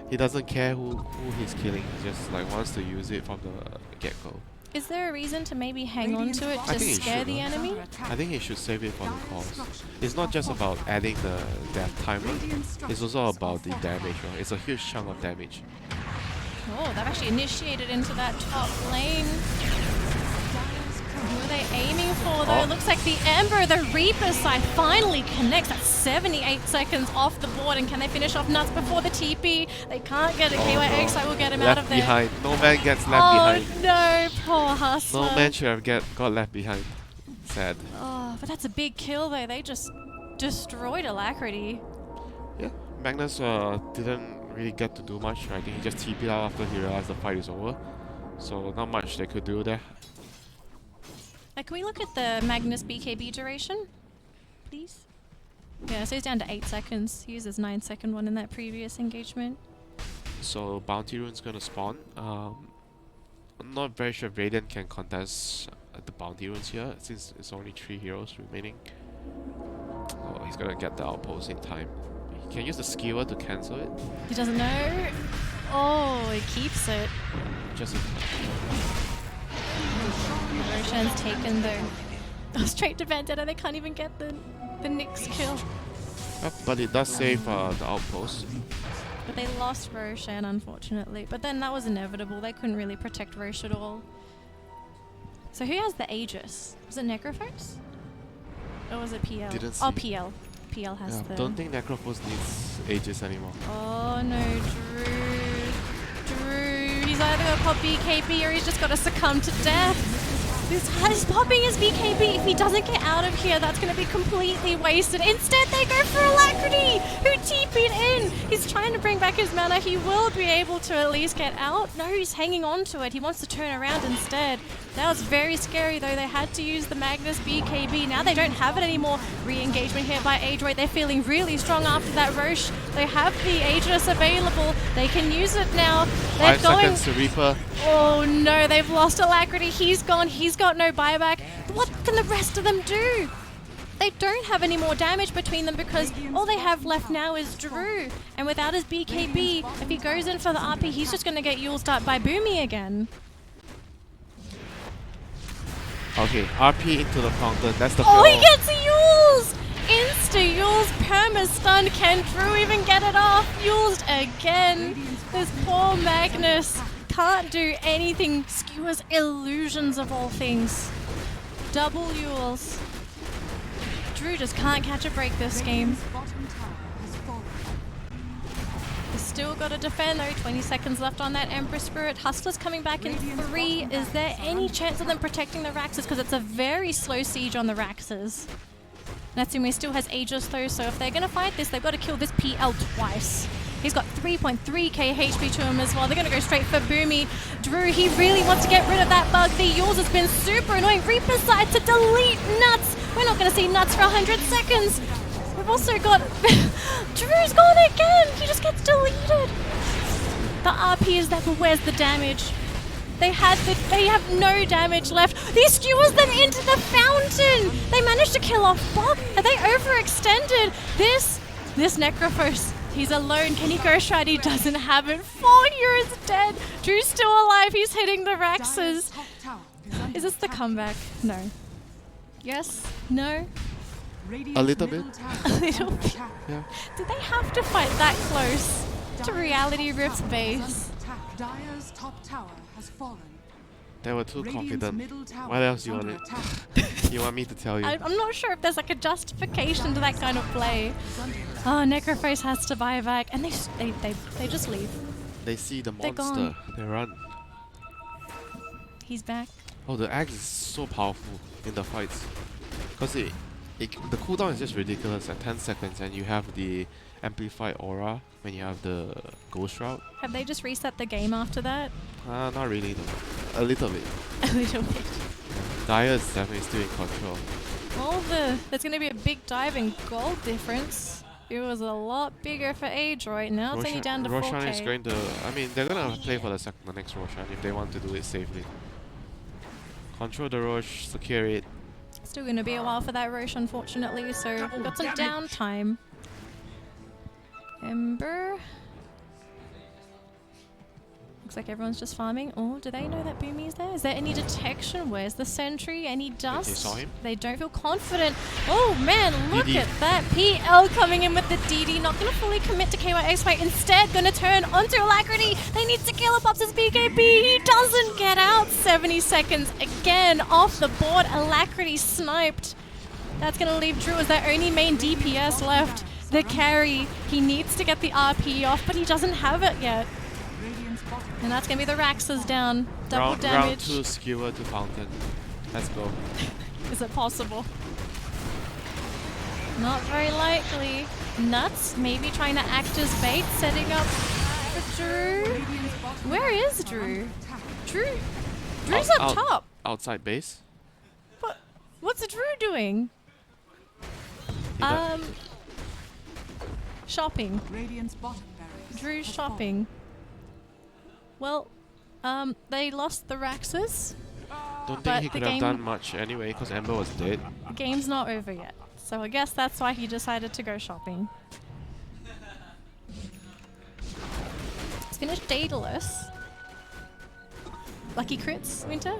He doesn't care who he's killing, he just like wants to use it from the get-go. Is there a reason to maybe hang on to it I to think it scare should, the huh? enemy? I think he should save it for the calls. It's not just about adding the death timer, it's also about the damage. Right? It's a huge chunk of damage. Oh, they've actually initiated into that top lane. Who are they aiming for though? Oh. Looks like the Ember, the Reaper side finally connects. That's 78 seconds off the board, and can they finish off Nuts before the TP? They can't get it. KYX, I will get him out Left of there. behind. No man gets left Oh behind. no, poor Hustler. No man should have got left behind. Sad. Oh, but that's a big kill though. They just destroyed Alacrity. Yeah, Magnus didn't really get to do much. I think he just TP'd out after he realized the fight is over. So not much they could do there. Can we look at the Magnus BKB duration, please? Yeah, so he's down to 8 seconds. He used his 9-second one in that previous engagement. So Bounty Rune's gonna spawn. I'm not very sure if Radiant can contest the Bounty Runes here, since it's only 3 heroes remaining. Oh, he's gonna get the outpost in time. He can use the skewer to cancel it. He doesn't know. Oh, he keeps it. Just in time. Roshan's taken though. Oh, straight to Vendetta. They can't even get the Nyx kill. Yep, but it does save the outpost. But they lost Roshan, unfortunately. But then that was inevitable. They couldn't really protect Rosh at all. So who has the Aegis? Was it Necrophos? Or was it PL? Didn't Oh, see. PL. PL has Yeah, the... don't think Necrophos needs Aegis anymore. Oh no, Drew. He's either gonna pop BKB or he's just gotta succumb to death. He's popping his BKB. If he doesn't get out of here, that's gonna be completely wasted. Instead, they go for Alacrity, who TP'd in. He's trying to bring back his mana. He will be able to at least get out. No, he's hanging on to it. He wants to turn around instead. That was very scary though. They had to use the Magnus BKB. Now they don't have it anymore. Re-engagement here by Adroit. They're feeling really strong after that Roche. They have the Aegis available. They can use it now. They're 5 going. seconds to Reaper. Oh no, they've lost Alacrity. He's gone. He's got no buyback. What can the rest of them do? They don't have any more damage between them because all they have left now is Drew. And without his BKB, if he goes in for the RP, he's just going to get Yuled up by Boomy again. Okay, RP into the fountain. That's the Oh, goal. he gets Yules! Insta Yules, perma stun. Can Drew even get it off? Yules again. This poor Magnus can't do anything. Skewers illusions of all things. Double Yules. Drew just can't catch a break this game. He's still got to defend though. 20 seconds left on that Emperor Spirit. Hustler's coming back in 3. Is there any chance of them protecting the Raxes? Because it's a very slow siege on the Raxes. Natsume still has Aegis though, so if they're going to fight this, they've got to kill this PL twice. He's got 3.3k HP to him as well. They're going to go straight for Boomy. Drew, he really wants to get rid of that bug. The Yules has been super annoying. Reaper side to delete Nuts. We're not going to see Nuts for 100 seconds. We've also got... Drew's gone again. He just gets deleted. The RP is there, but where's the damage? They have no damage left. He skewers them into the fountain. They managed to kill off Bug. Are they overextended? This Necrophos, he's alone. Can he go shot? He doesn't have it. 4 heroes dead. Drew's still alive. He's hitting the Raxes. Is this the comeback? No. Yes? No? A little bit. A little bit. Yeah. Did they have to fight that close to Reality Rift's base? Dire's top tower has fallen. They were too Radiant's confident. middle tower What else is do you want under it? attack. You want me to tell you? I'm not sure if there's like a justification to that kind of play. Oh, Necrophos has to buy back, and they just leave. They see the They're monster. gone. They run. He's back. Oh, the axe is so powerful in the fights. Because the cooldown is just ridiculous at 10 seconds, and you have the amplified aura when you have the ghost route. Have they just reset the game after that? Not really though. A little bit. A little bit. Dire is definitely still in control. There's going to be a big dive in gold difference. It was a lot bigger for Adroit. Now it's only down to Roshan 4k. is going to... I mean, they're going to play for the next Roshan if they want to do it safely. Control the Rosh, secure it. Still going to be a while for that Roche, unfortunately, so we've got some downtime. Ember. Looks like everyone's just farming. Oh, do they know that Boomy is there? Is there any detection? Where's the sentry? Any dust? They saw him. They don't feel confident. Oh man, look DD. at that. PL coming in with the DD. Not going to fully commit to KYXY. Instead, going to turn onto Alacrity. They need to kill up his BKB. He doesn't get out. 70 seconds again off the board. Alacrity sniped. That's going to leave Drew as their only main DPS left. The carry. He needs to get the RP off, but he doesn't have it yet. And that's going to be the Raxes down. Double Round damage. 2 skewer to fountain. Let's go. Is it possible? Not very likely. Nuts, maybe trying to act as bait, setting up for Drew. Where is Drew? Drew's up top. Outside base. But what's Drew doing? He does- Shopping. Radiant's bottom barracks Drew's has shopping. Well, they lost the Raxes. Don't but think he the could have game- done much anyway because Ember was dead. The game's not over yet. So I guess that's why he decided to go shopping. It's finished Daedalus. Lucky crits, Winter?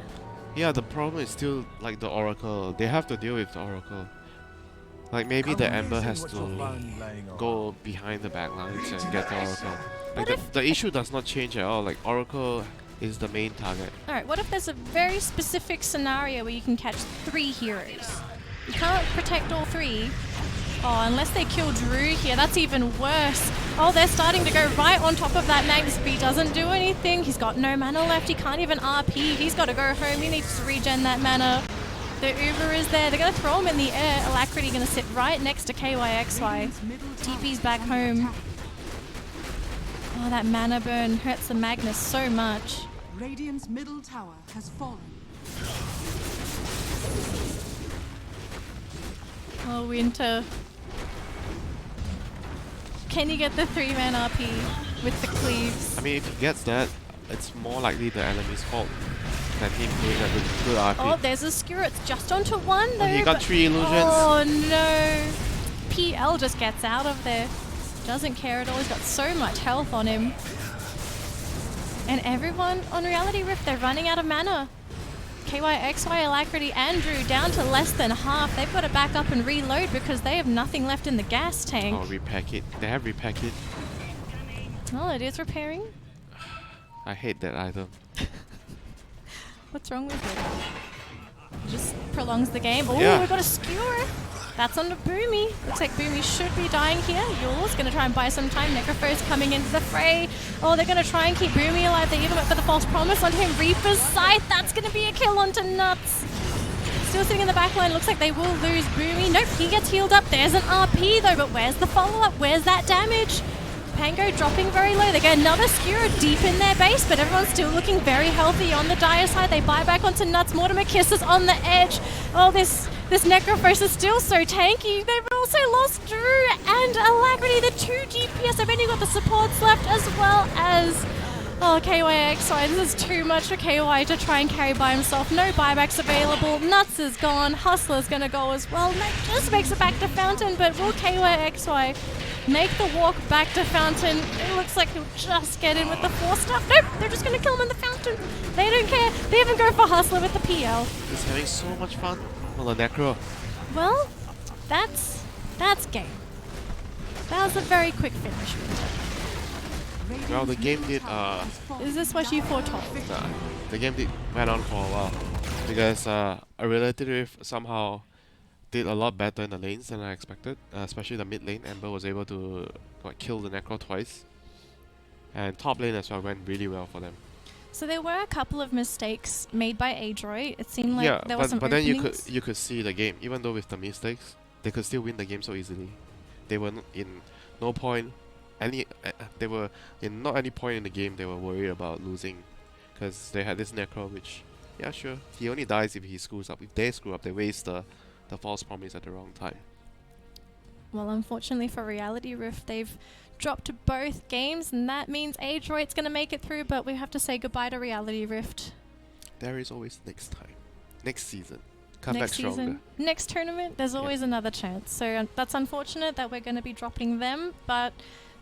Yeah, the problem is still like the Oracle. They have to deal with the Oracle. Like maybe the Ember has to go behind the backlines and get the Oracle. Like the issue does not change at all. Like Oracle is the main target. Alright, what if there's a very specific scenario where you can catch 3 heroes? You can't protect all 3. Oh, unless they kill Drew here, that's even worse. Oh, they're starting to go right on top of that Magnus B. Doesn't do anything. He's got no mana left. He can't even RP. He's got to go home. He needs to regen that mana. The Uber is there. They're going to throw him in the air. Alacrity going to sit right next to KYXY. TP's back home. Oh, that mana burn hurts the Magnus so much. Radiant's middle tower has fallen. Oh, Winter. Can you get the 3-man RP with the cleaves? I mean, if he gets that, it's more likely the enemy's fault than him doing a good RP. Oh, there's a skewer. It's just onto one though. Oh, he got but- 3 illusions. Oh no. PL just gets out of there. Doesn't care at all. He's got so much health on him. And everyone on Reality Rift, they're running out of mana. KYXY, Alacrity, Andrew down to less than half. They've got to back up and reload because they have nothing left in the gas tank. Oh, repack it. They have repack it. Oh, it is repairing. I hate that item. What's wrong with it? It just prolongs the game. Oh, Yeah. we've got a skewer. That's on the Boomy. Looks like Boomy should be dying here. Yule's going to try and buy some time. Necropho's coming into the fray. Oh, they're going to try and keep Boomy alive. They even went for the false promise onto him. Reaper's Scythe. That's going to be a kill onto Nuts. Still sitting in the back line. Looks like they will lose Boomy. Nope, he gets healed up. There's an RP though, but where's the follow-up? Where's that damage? Pango dropping very low. They get another skewer deep in their base, but everyone's still looking very healthy on the dire side. They buy back onto Nuts. Mortimer Kisses on the edge. Oh, this Necrophos is still so tanky. They've also lost Drew and Alacrity, the 2 DPS. They've only got the supports left as well as... Oh, KYXY, this is too much for KY to try and carry by himself. No buybacks available. Nuts is gone. Hustler's going to go as well. That just makes it back to Fountain, but will KYXY make the walk back to Fountain? It looks like he'll just get in with the 4-star. Nope, they're just going to kill him in the Fountain. They don't care. They even go for Hustler with the PL. He's having so much fun. Well, the Necro. Well, that's game. That was a very quick finish. Well, the game did, Is this what you foretold? the game went on for a while. Because a relative somehow did a lot better in the lanes than I expected. Especially the mid lane. Ember was able to kill the Necro twice. And top lane as well went really well for them. So there were a couple of mistakes made by Adroit. It seemed like there was some but then openings. you could see the game. Even though with the mistakes, they could still win the game so easily. They were in no point they were in not any point in the game they were worried about losing, because they had this Necro, which, yeah, sure, he only dies if he screws up. If they screw up, they waste the false promise at the wrong time. Well, unfortunately for Reality Rift, they've dropped both games, and that means Adroit's going to make it through, but we have to say goodbye to Reality Rift. There is always next time, next season. Come Next back stronger. season, next tournament, there's always another chance. So that's unfortunate that we're going to be dropping them, but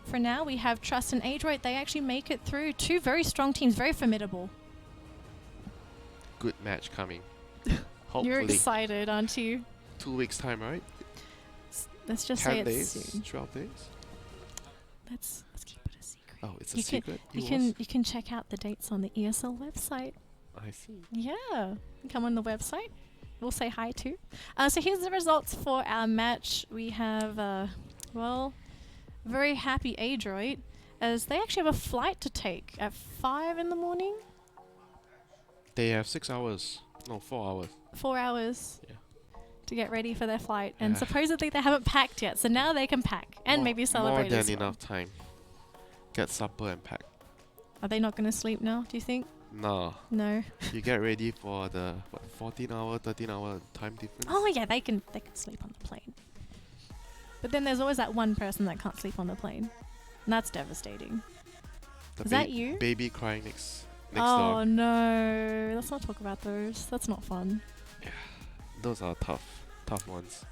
for now we have Trust and Adroit. They actually make it through. 2 very strong teams, very formidable. Good match coming. You're Hopefully. excited, aren't you? 2 weeks time, right? Let's just 10 say it's days, soon. 12 days. Let's keep it a secret. Oh, it's a You secret. You can check out the dates on the ESL website. I see. Yeah, come on the website. We'll say hi too. So here's the results for our match. We have, well, very happy Adroit, as they actually have a flight to take at 5 in the morning. They have 6 hours. No, 4 hours. 4 hours. Yeah. To get ready for their flight, and Yeah. supposedly they haven't packed yet, so now they can pack and maybe celebrate More than as well. enough time. Get supper and pack. Are they not going to sleep now, do you think? No. No. You get ready for the 14-hour, 13-hour time difference. Oh yeah, they can sleep on the plane. But then there's always that one person that can't sleep on the plane. And that's devastating. The Is that you? Baby crying next Oh door. no, let's not talk about those. That's not fun. Those are tough ones.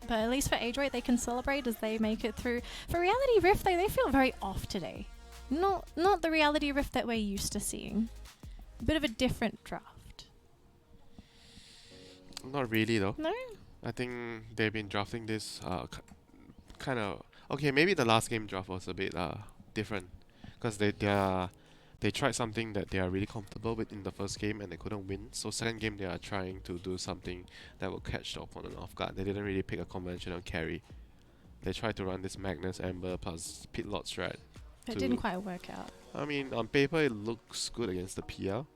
But at least for Adroit, they can celebrate as they make it through. For Reality Rift, they feel very off today. Not the Reality Rift that we're used to seeing. A bit of a different draft. Not really though. No? I think they've been drafting this kind of... Okay, maybe the last game draft was a bit different. Because they tried something that they are really comfortable with in the first game and they couldn't win. So second game they are trying to do something that will catch the opponent off guard. They didn't really pick a conventional carry. They tried to run this Magnus, Ember plus Pit Lot strat. It didn't quite work out. I mean, on paper it looks good against the PL,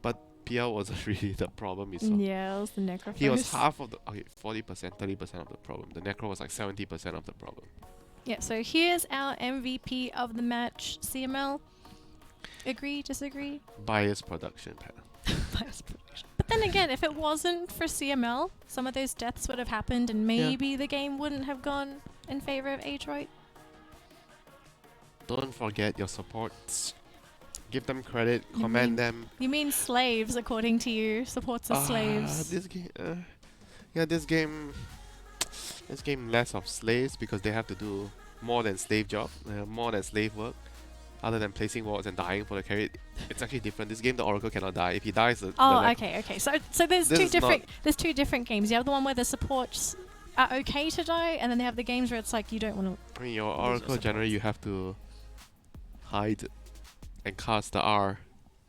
but PL wasn't really the problem we saw. Yeah, it was the Necrophos. He was half of the... Okay, 40%, 30% of the problem. The Necro was like 70% of the problem. Yeah, so here's our MVP of the match. CML? Agree, disagree? Bias production panel. Bias production. But then again, if it wasn't for CML, some of those deaths would have happened and maybe the game wouldn't have gone in favor of Adroit. Don't forget your supports. Give them credit, commend them. You mean slaves, according to you. Supports are slaves. This game, this game less of slaves because they have to do more than slave job, more than slave work. Other than placing wards and dying for the carry, it's actually different. This game, the Oracle cannot die. If he dies, Okay. So there's two different games. You have the one where the supports are okay to die, and then they have the games where it's like you don't want to. I mean, your Oracle generally you have to hide and cast the R,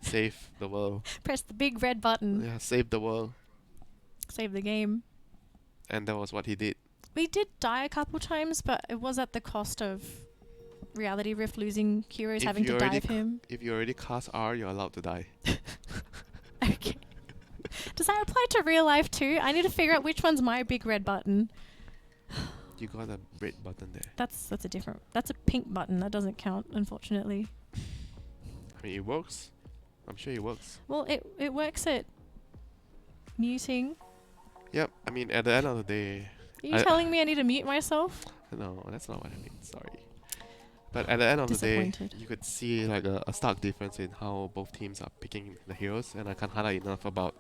save the world. Press the big red button. Yeah, save the world. Save the game. And that was what he did. We did die a couple times, but it was at the cost of Reality Rift losing heroes having to dive him. If you already cast R, you're allowed to die. Okay. Does that apply to real life too? I need to figure out which one's my big red button. You got a red button there. That's a pink button. That doesn't count, unfortunately. I mean, it works. I'm sure it works. Well, it works at muting. Yep. I mean, at the end of the day. Are you telling me I need to mute myself? No, that's not what I mean. Sorry. But at the end of the day, you could see like a stark difference in how both teams are picking the heroes, and I can't highlight enough about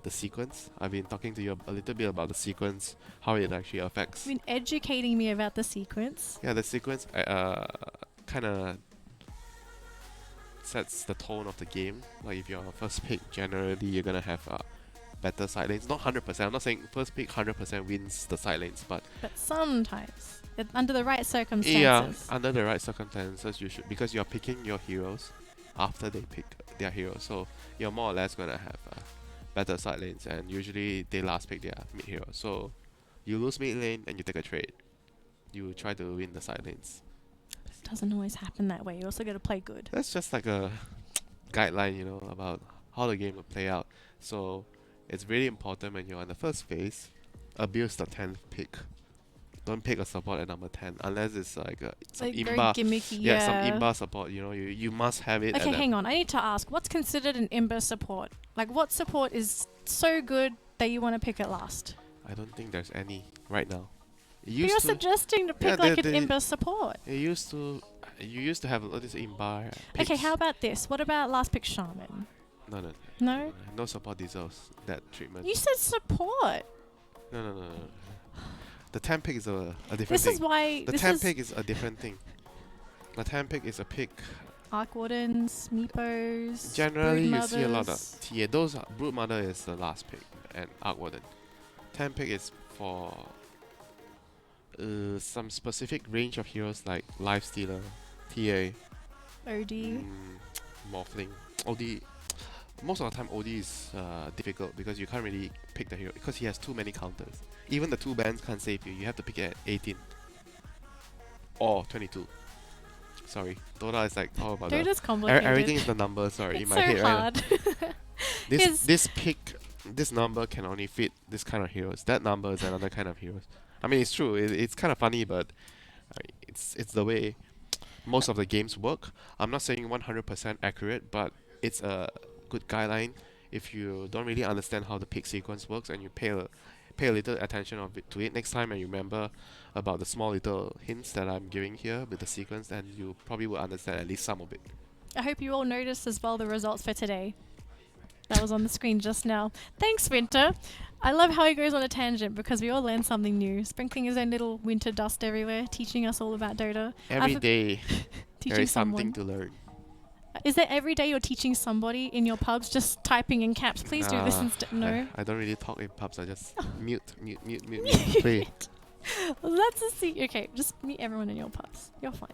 the sequence. I've been talking to you a little bit about the sequence, how it actually affects. You've been educating me about the sequence. Yeah, the sequence kind of sets the tone of the game. Like if you're first pick, generally you're gonna have better side lanes. Not 100%. I'm not saying first pick 100% wins the side lanes, but sometimes. Under the right circumstances. Yeah, under the right circumstances, you should, because you're picking your heroes after they pick their heroes, so you're more or less gonna have better side lanes, and usually they last pick their mid hero. So you lose mid lane and you take a trade. You try to win the side lanes. It doesn't always happen that way. You also got to play good. That's just like a guideline, you know, about how the game will play out. So it's really important when you're on the first phase, abuse the 10th pick. Don't pick a support at number 10 unless it's like some very imba. gimmicky. Yeah, some imba support. You know, you must have it. Okay, hang on. I need to ask, what's considered an imba support? Like, what support is so good that you want to pick it last? I don't think there's any right now. You're suggesting to pick like an imba support. You used to have all this imba. Picks. Okay, how about this? What about last pick shaman? No. No support deserves that treatment. You said support. No. The 10 pick is a different this thing. Is why the 10 pick is a different thing. The 10 pick is a pick. Arc Wardens, Meepos. Generally, you see a lot of TA. Those Broodmother is the last pick, and Arc Warden. 10 pick is for some specific range of heroes like Lifestealer, TA, OD, Morphling. OD. Most of the time, OD is difficult because you can't really pick the hero because he has too many counters. Even the 2 bans can't save you. You have to pick it at 18 or 22. Sorry, Dota is like all about Dota's complicated. Everything is the number. Sorry, it's in my so head hard. right now. This number can only fit this kind of heroes. That number is another kind of heroes. I mean, it's true. It's kind of funny, but it's the way most of the games work. I'm not saying 100% accurate, but it's a good guideline if you don't really understand how the pick sequence works and you pay a little attention to it next time and you remember about the small little hints that I'm giving here with the sequence, and you probably will understand at least some of it. I hope you all noticed as well the results for today. That was on the screen just now. Thanks, Winter. I love how he goes on a tangent because we all learn something new. Sprinkling his own little winter dust everywhere, teaching us all about Dota. Every day there is something to learn. Is there every day you're teaching somebody in your pubs, just typing in caps? Please do this instead. No. I don't really talk in pubs. I just mute. Play. Well, that's a secret. Okay, just mute everyone in your pubs. You're fine.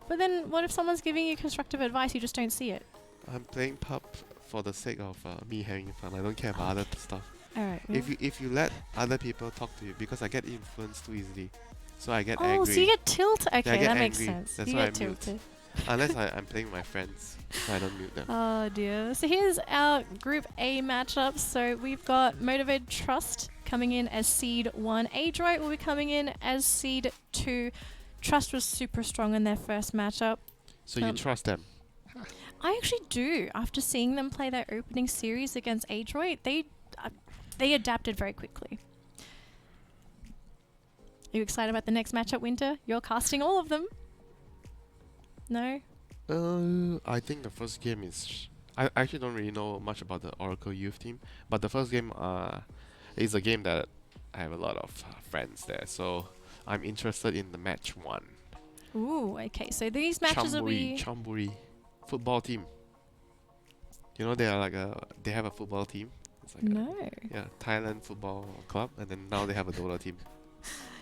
But then, what if someone's giving you constructive advice, you just don't see it? I'm playing pub for the sake of me having fun. I don't care about other stuff. Alright. If you let other people talk to you, because I get influenced too easily, so I get oh, angry. Oh, so you get tilted. Okay, yeah, that makes angry. sense. That's you why get I mute. tilted. Unless I'm playing with my friends, so I don't mute them. Oh dear. So here's our Group A matchup. So we've got Motivated Trust coming in as Seed 1. Adroit will be coming in as Seed 2. Trust was super strong in their first matchup. So you trust them? I actually do. After seeing them play their opening series against Adroit, they adapted very quickly. Are you excited about the next matchup, Winter? You're casting all of them. No? I think the first game is... I actually don't really know much about the Oracle Youth team, but the first game is a game that I have a lot of friends there, so I'm interested in the match 1. Ooh, okay. So these matches will be... Chamburi football team. You know, they are like they have a football team. It's like No. Thailand football club, and then now they have a Dota team.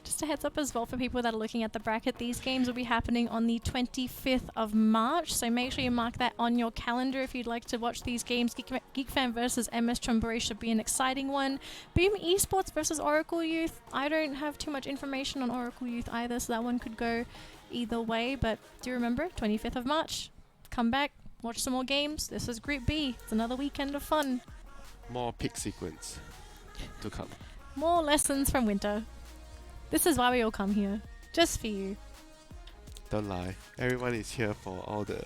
Just a heads up as well for people that are looking at the bracket, these games will be happening on the 25th of March, so make sure you mark that on your calendar if you'd like to watch these games. Geekfan versus MS Chamburi should be an exciting one. Boom Esports versus Oracle Youth. I don't have too much information on Oracle Youth either, so that one could go either way, but do remember, 25th of March, come back, watch some more games. This is Group B. It's another weekend of fun. More pick sequence to come. More lessons from Winter. This is why we all come here. Just for you. Don't lie. Everyone is here for all the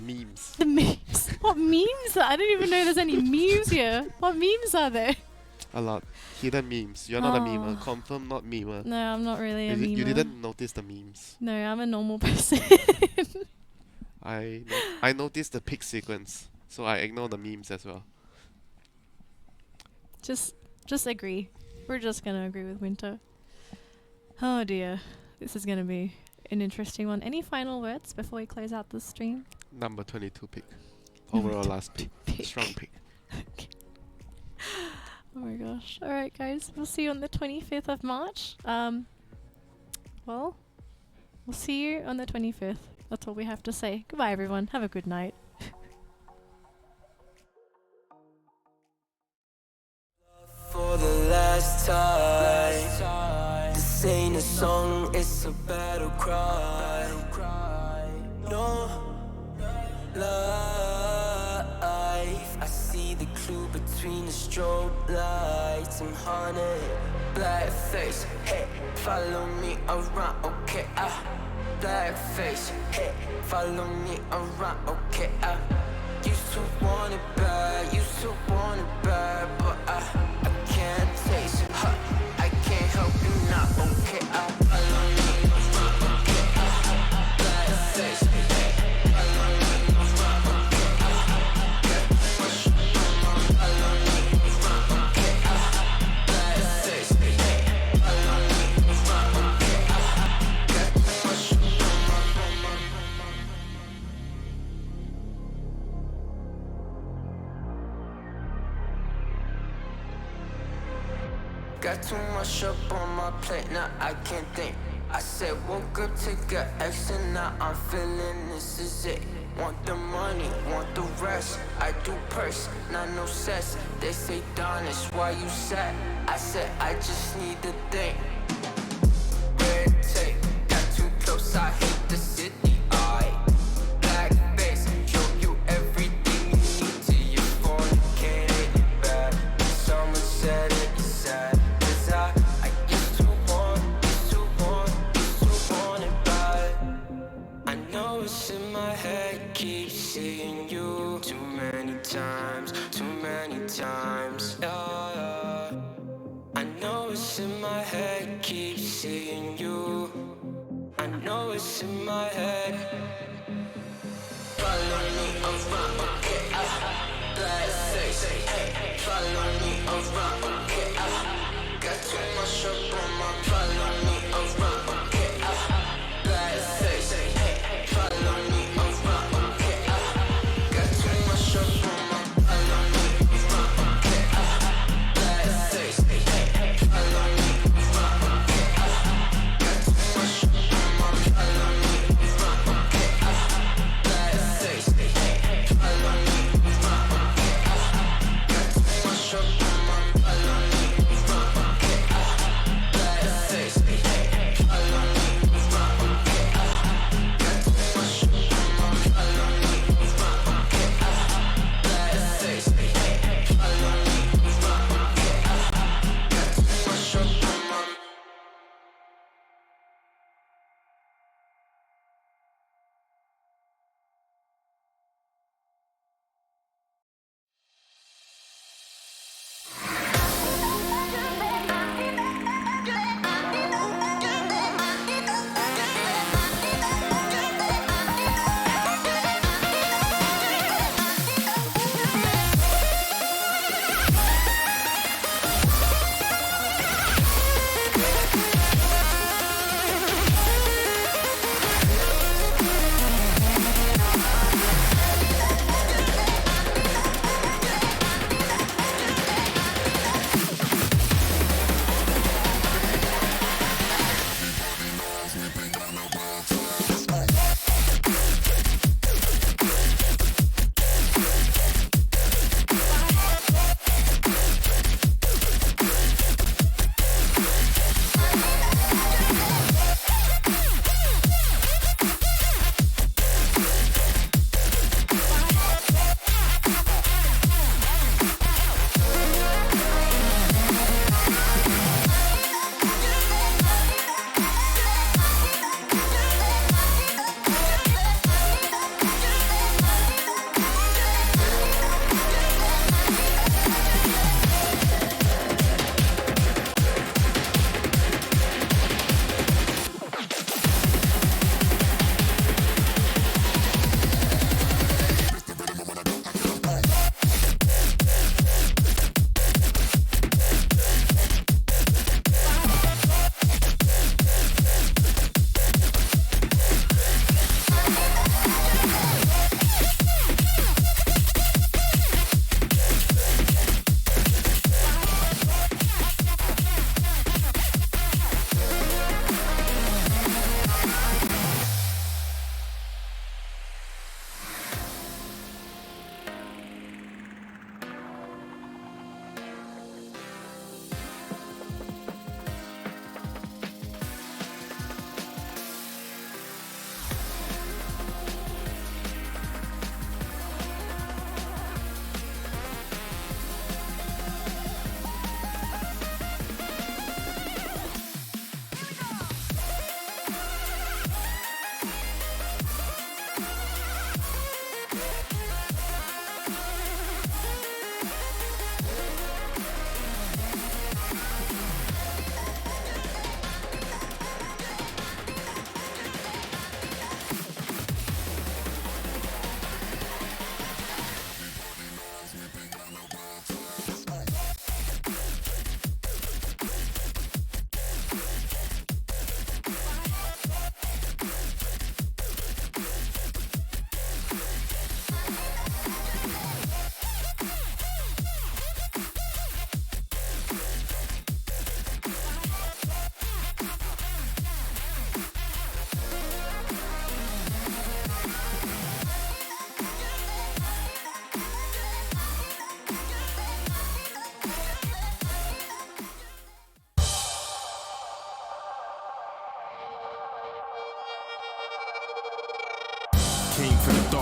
memes. The memes? What memes? I don't even know there's any memes here. What memes are there? A lot. Hidden memes. You're not a memer. Confirm not memer. No, I'm not really a memer. You didn't notice the memes. No, I'm a normal person. I noticed the pick sequence, so I ignore the memes as well. Just agree. We're just gonna agree with Winter. Oh dear. This is gonna be an interesting one. Any final words before we close out the stream? Number 22 pick. Overall last pick. Strong pick. Okay. Oh my gosh. Alright guys, we'll see you on the 25th of March. Well, we'll see you on the 25th. That's all we have to say. Goodbye everyone. Have a good night. For the last time, this ain't a song, it's a battle cry. No life, I see the clue between the strobe lights. I'm haunted, black face, hey, follow me around, okay, black face, hey, follow me around, okay, used to want it bad, used to want it bad, but I can't taste it, I can't help you now, okay, follow me around, okay, black face, hey, follow me around, okay, get push, follow me around, okay, black face, hey, follow me around, okay, get push. Got too much up on my plate, now I can't think. I said woke up to get X and now I'm feeling this is it. Want the money, want the rest. I do purse, not no cess. They say Donish, why you sad? I said I just need to think. Red tape, got too close, I hate the city. Black face, show you everything you need till you fornicate it bad. Someone said it's sad. I used to want it bad. I know it's in my head, keep seeing you too many times, yeah. I know it's in my head, keep seeing you. I know it's in my head. Follow me around, okay, black face, hey, follow me around, okay, got too much up on my, follow me around, okay, black face, hey, follow me around, okay, got too much up on my, follow me around, okay, black face, hey, follow me around, okay, got too much up on my, follow me around, okay, black face, hey, follow me around, okay, got too much up on my, follow me around, okay,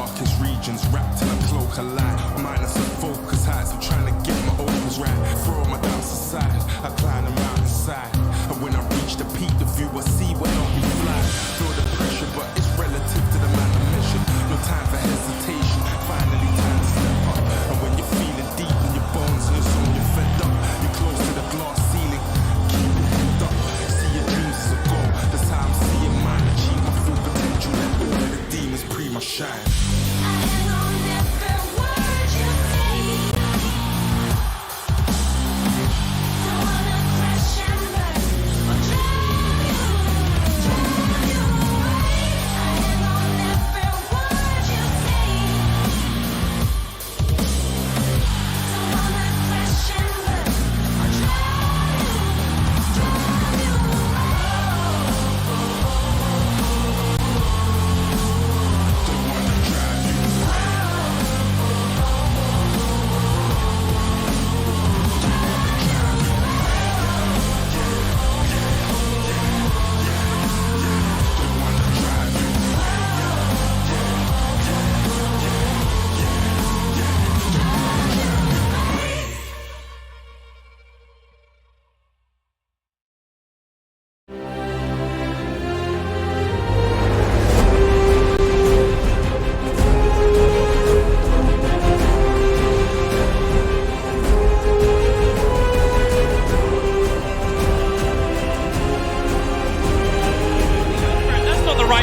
darkest regions, wrapped in a cloak of light. Minus the focus heights, I'm trying to get my opens right. Throw my doubts aside, I climb the mountainside. And when I reach the peak, the view I see will help me fly. Feel the pressure, but it's relative to the man on mission. No time for hesitation, finally time to step up. And when you're feeling deep in your bones and your soul, you're fed up. You're close to the glass ceiling, keep your head up. See your dreams as a goal, that's how I'm seeing mine. Achieve my full potential, let all of the demons pre my shine.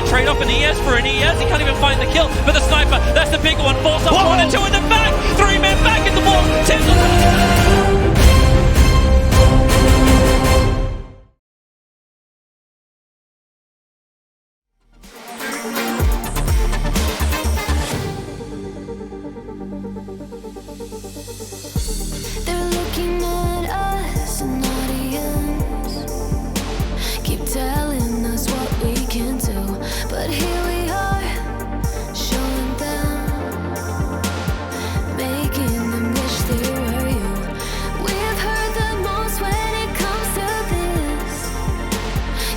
Trade-off an ES for an ES, he can't even find the kill, but the sniper, that's the big one, falls up 1 and 2 in the back, 3 men back in the ball, They're looking at us, an audience. Keep telling us what we can do, but here we are, showing them, making them wish they were you. We've heard the most when it comes to this,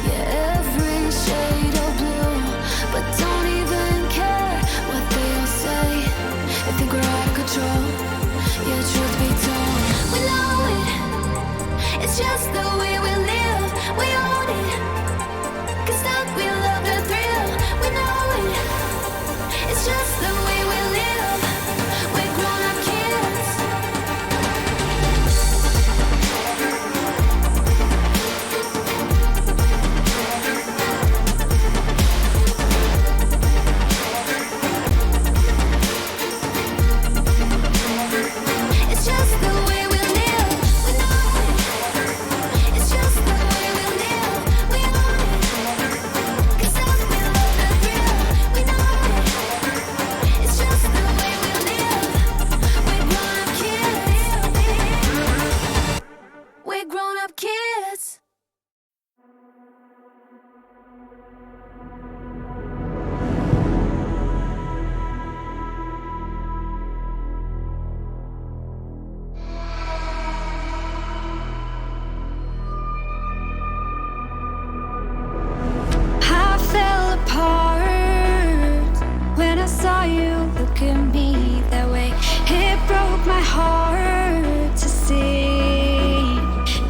yeah, every shade of blue, but don't even care what they all say. They think we're out of control, yeah, truth be told, we know it, it's just the way we live, we own it. Cause that we love the thrill, we know it. It's just the way we live, we're grown-up kids. It's just the way we live, we know it. It's just the way we live, we own it. Cause that we love the thrill, we know it. It's just the way we live, we're grown-up kids. We're grown-up kids. I fell apart when I saw you look at me that way. It broke my heart to see.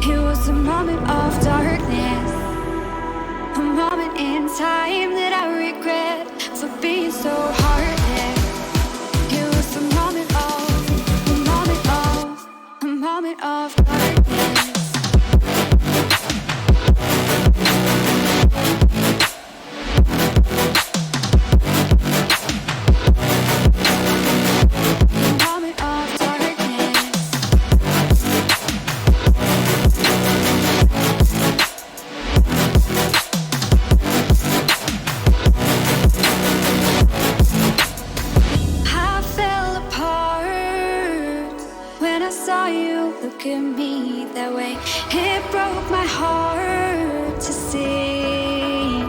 It was a moment of darkness, a moment in time that I regret for being so heartless. It was a moment of darkness. Moment of darkness. I fell apart when I saw you look at me that way. It broke my heart to see.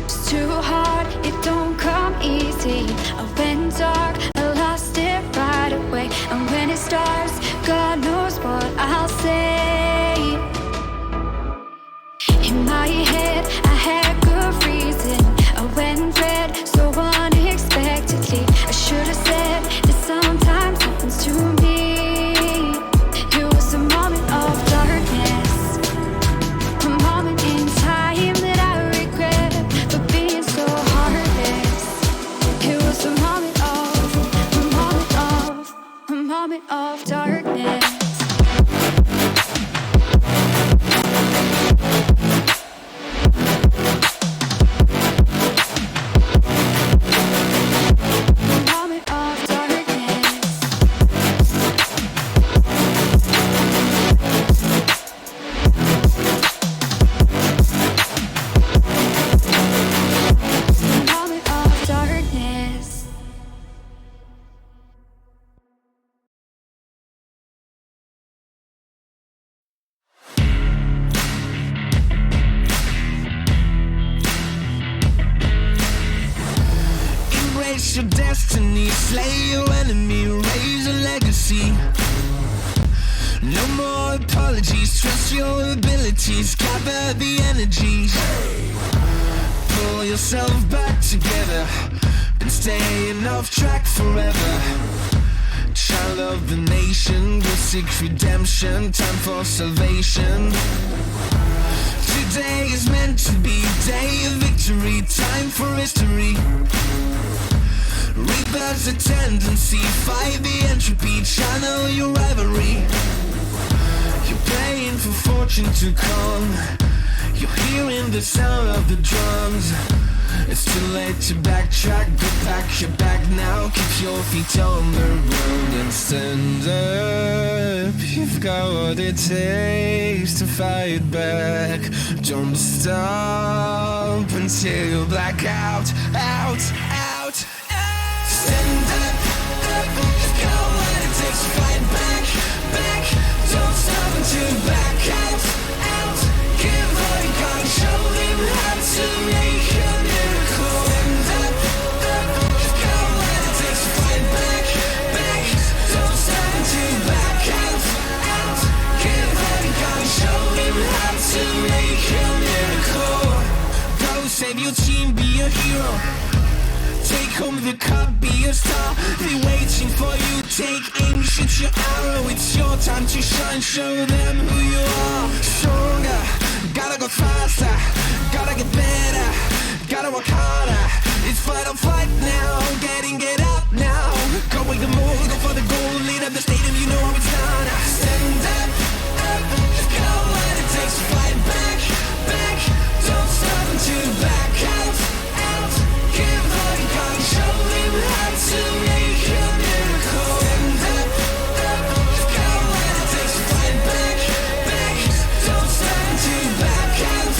It's too hard, it don't come easy. I went dark, I lost it right away. And when it starts, God knows what I'll say. In my head, I had good reason. I went red, so on embrace your destiny, slay your enemy, raise a legacy. No more apologies, trust your abilities, gather the energies. Pull yourself back together, been staying off track forever. Child of the nation, go seek redemption, time for salvation. Today is meant to be day of victory, time for history. Rebirth's a tendency, fight the entropy, channel your rivalry. You're praying for fortune to come, you're hearing the sound of the drums. It's too late to backtrack, go pack your bag now, keep your feet on the road and stand up. You've got what it takes to fight back. Don't stop until you black out, out, out, out. Stand up, up, you've got what it takes to fight back, back. Don't stop until you black out, out. Give all you got and show them how to make a miracle. Stand up, up, you've got what it takes to fight back, back. Don't stop until you black out, out. Give all you got and show them how to make a miracle. Go save your team, be a hero. Take home the cup, be a star. They're waiting for you, take aim, shoot your arrow. It's your time to shine, show them who you are. Stronger, gotta go faster, gotta get better, gotta work harder. It's fight or flight now, get up now. Go with the move, go for the goal, lead up the stadium, you know how it's done. Stand up, up, you've got what it takes to fight back, back. Don't stop until you back out, out. Give all you got and show them how to make a miracle. Stand up, up, you've got what it takes to fight back, back. Don't stop until you back out,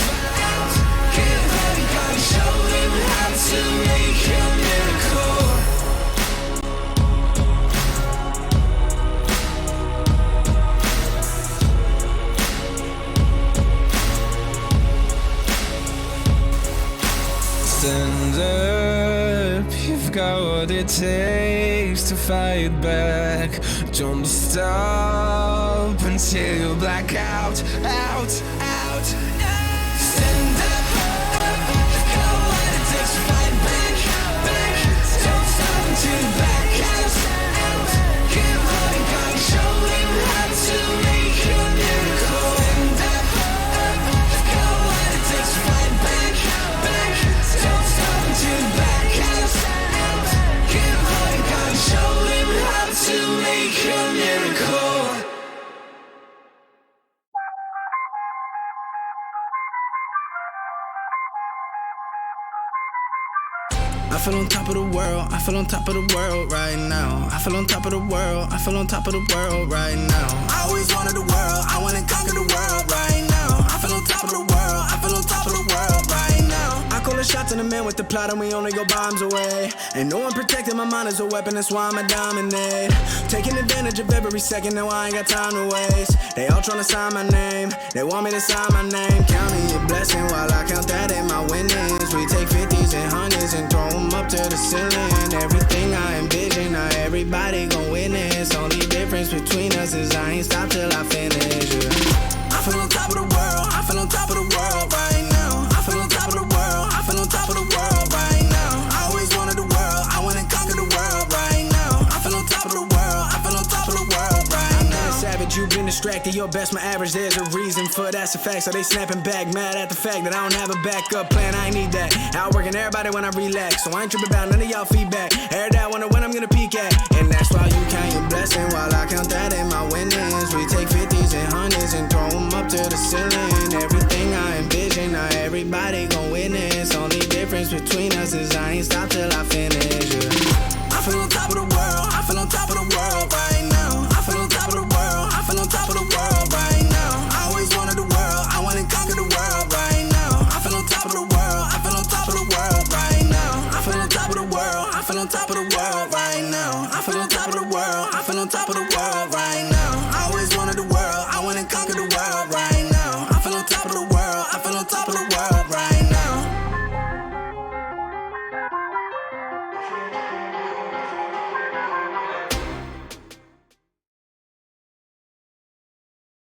out. Give all you got and show them how to make a miracle. Stand up, you've got what it takes to fight back. Don't stop until you black out, out, out, out. Stand up, up, you've got what it takes to fight back, back. Don't stop until you black out, out. Give all you got and show them how to make a miracle. Stand up, up, you've got what it takes to fight back, back. Don't stop until you back out, out. Give all you got and show them how to make a miracle. I feel on top of the world, I feel on top of the world right now. I feel on top of the world, I feel on top of the world right now. I always wanted the world, I wanna conquer the world right now. I feel on top of the world, I feel on top of the world right now. I call the shots in the man with the plot and we only go bombs away. Ain't no one protecting my mind as a weapon, that's why I'ma dominate. Taking advantage of every second, now I ain't got time to waste. They all tryna sign my name, they want me to sign my name. Counting your blessing while I count that in my winnings. We take 50s and 100s and throw them up to the ceiling. Everything I envision, now everybody gon' witness. Only difference between us is I ain't stop till I finish, yeah. I feel on top of the world, I feel on top of the world right now. I feel on top of the world, I feel on top of the world right now. I always wanted the world, I wanna conquer the world right now. I feel on top of the world, I feel on top of the world right now. Savage, you've been distracted, your best my average, there's a reason for that's a fact. So they snapping back, mad at the fact that I don't have a backup plan, I ain't need that. Outworking everybody when I relax, so I ain't tripping about none of y'all feedback. Heard that, wonder when I'm gonna peak at. And that's why you count your blessing while I count that in my winnings. We take 50s and 100s and throw them up to the ceiling. Everything I envision, now everybody gon' witness. Only difference between us is I ain't stop till I finish, yeah. I feel on top of the world, I feel on top of the world right now. I feel on top of the world, I feel on top of the world right now. I always wanted the world, I wanna conquer the world right now. I feel on top of the world, I feel on top of the world right now. I feel on top of the world, I feel on top of the world right now. I feel on top of the world, I feel on top of the world right now. I always wanted the world, I wanna conquer the world right now. I feel on top of the world, I feel on top of the world.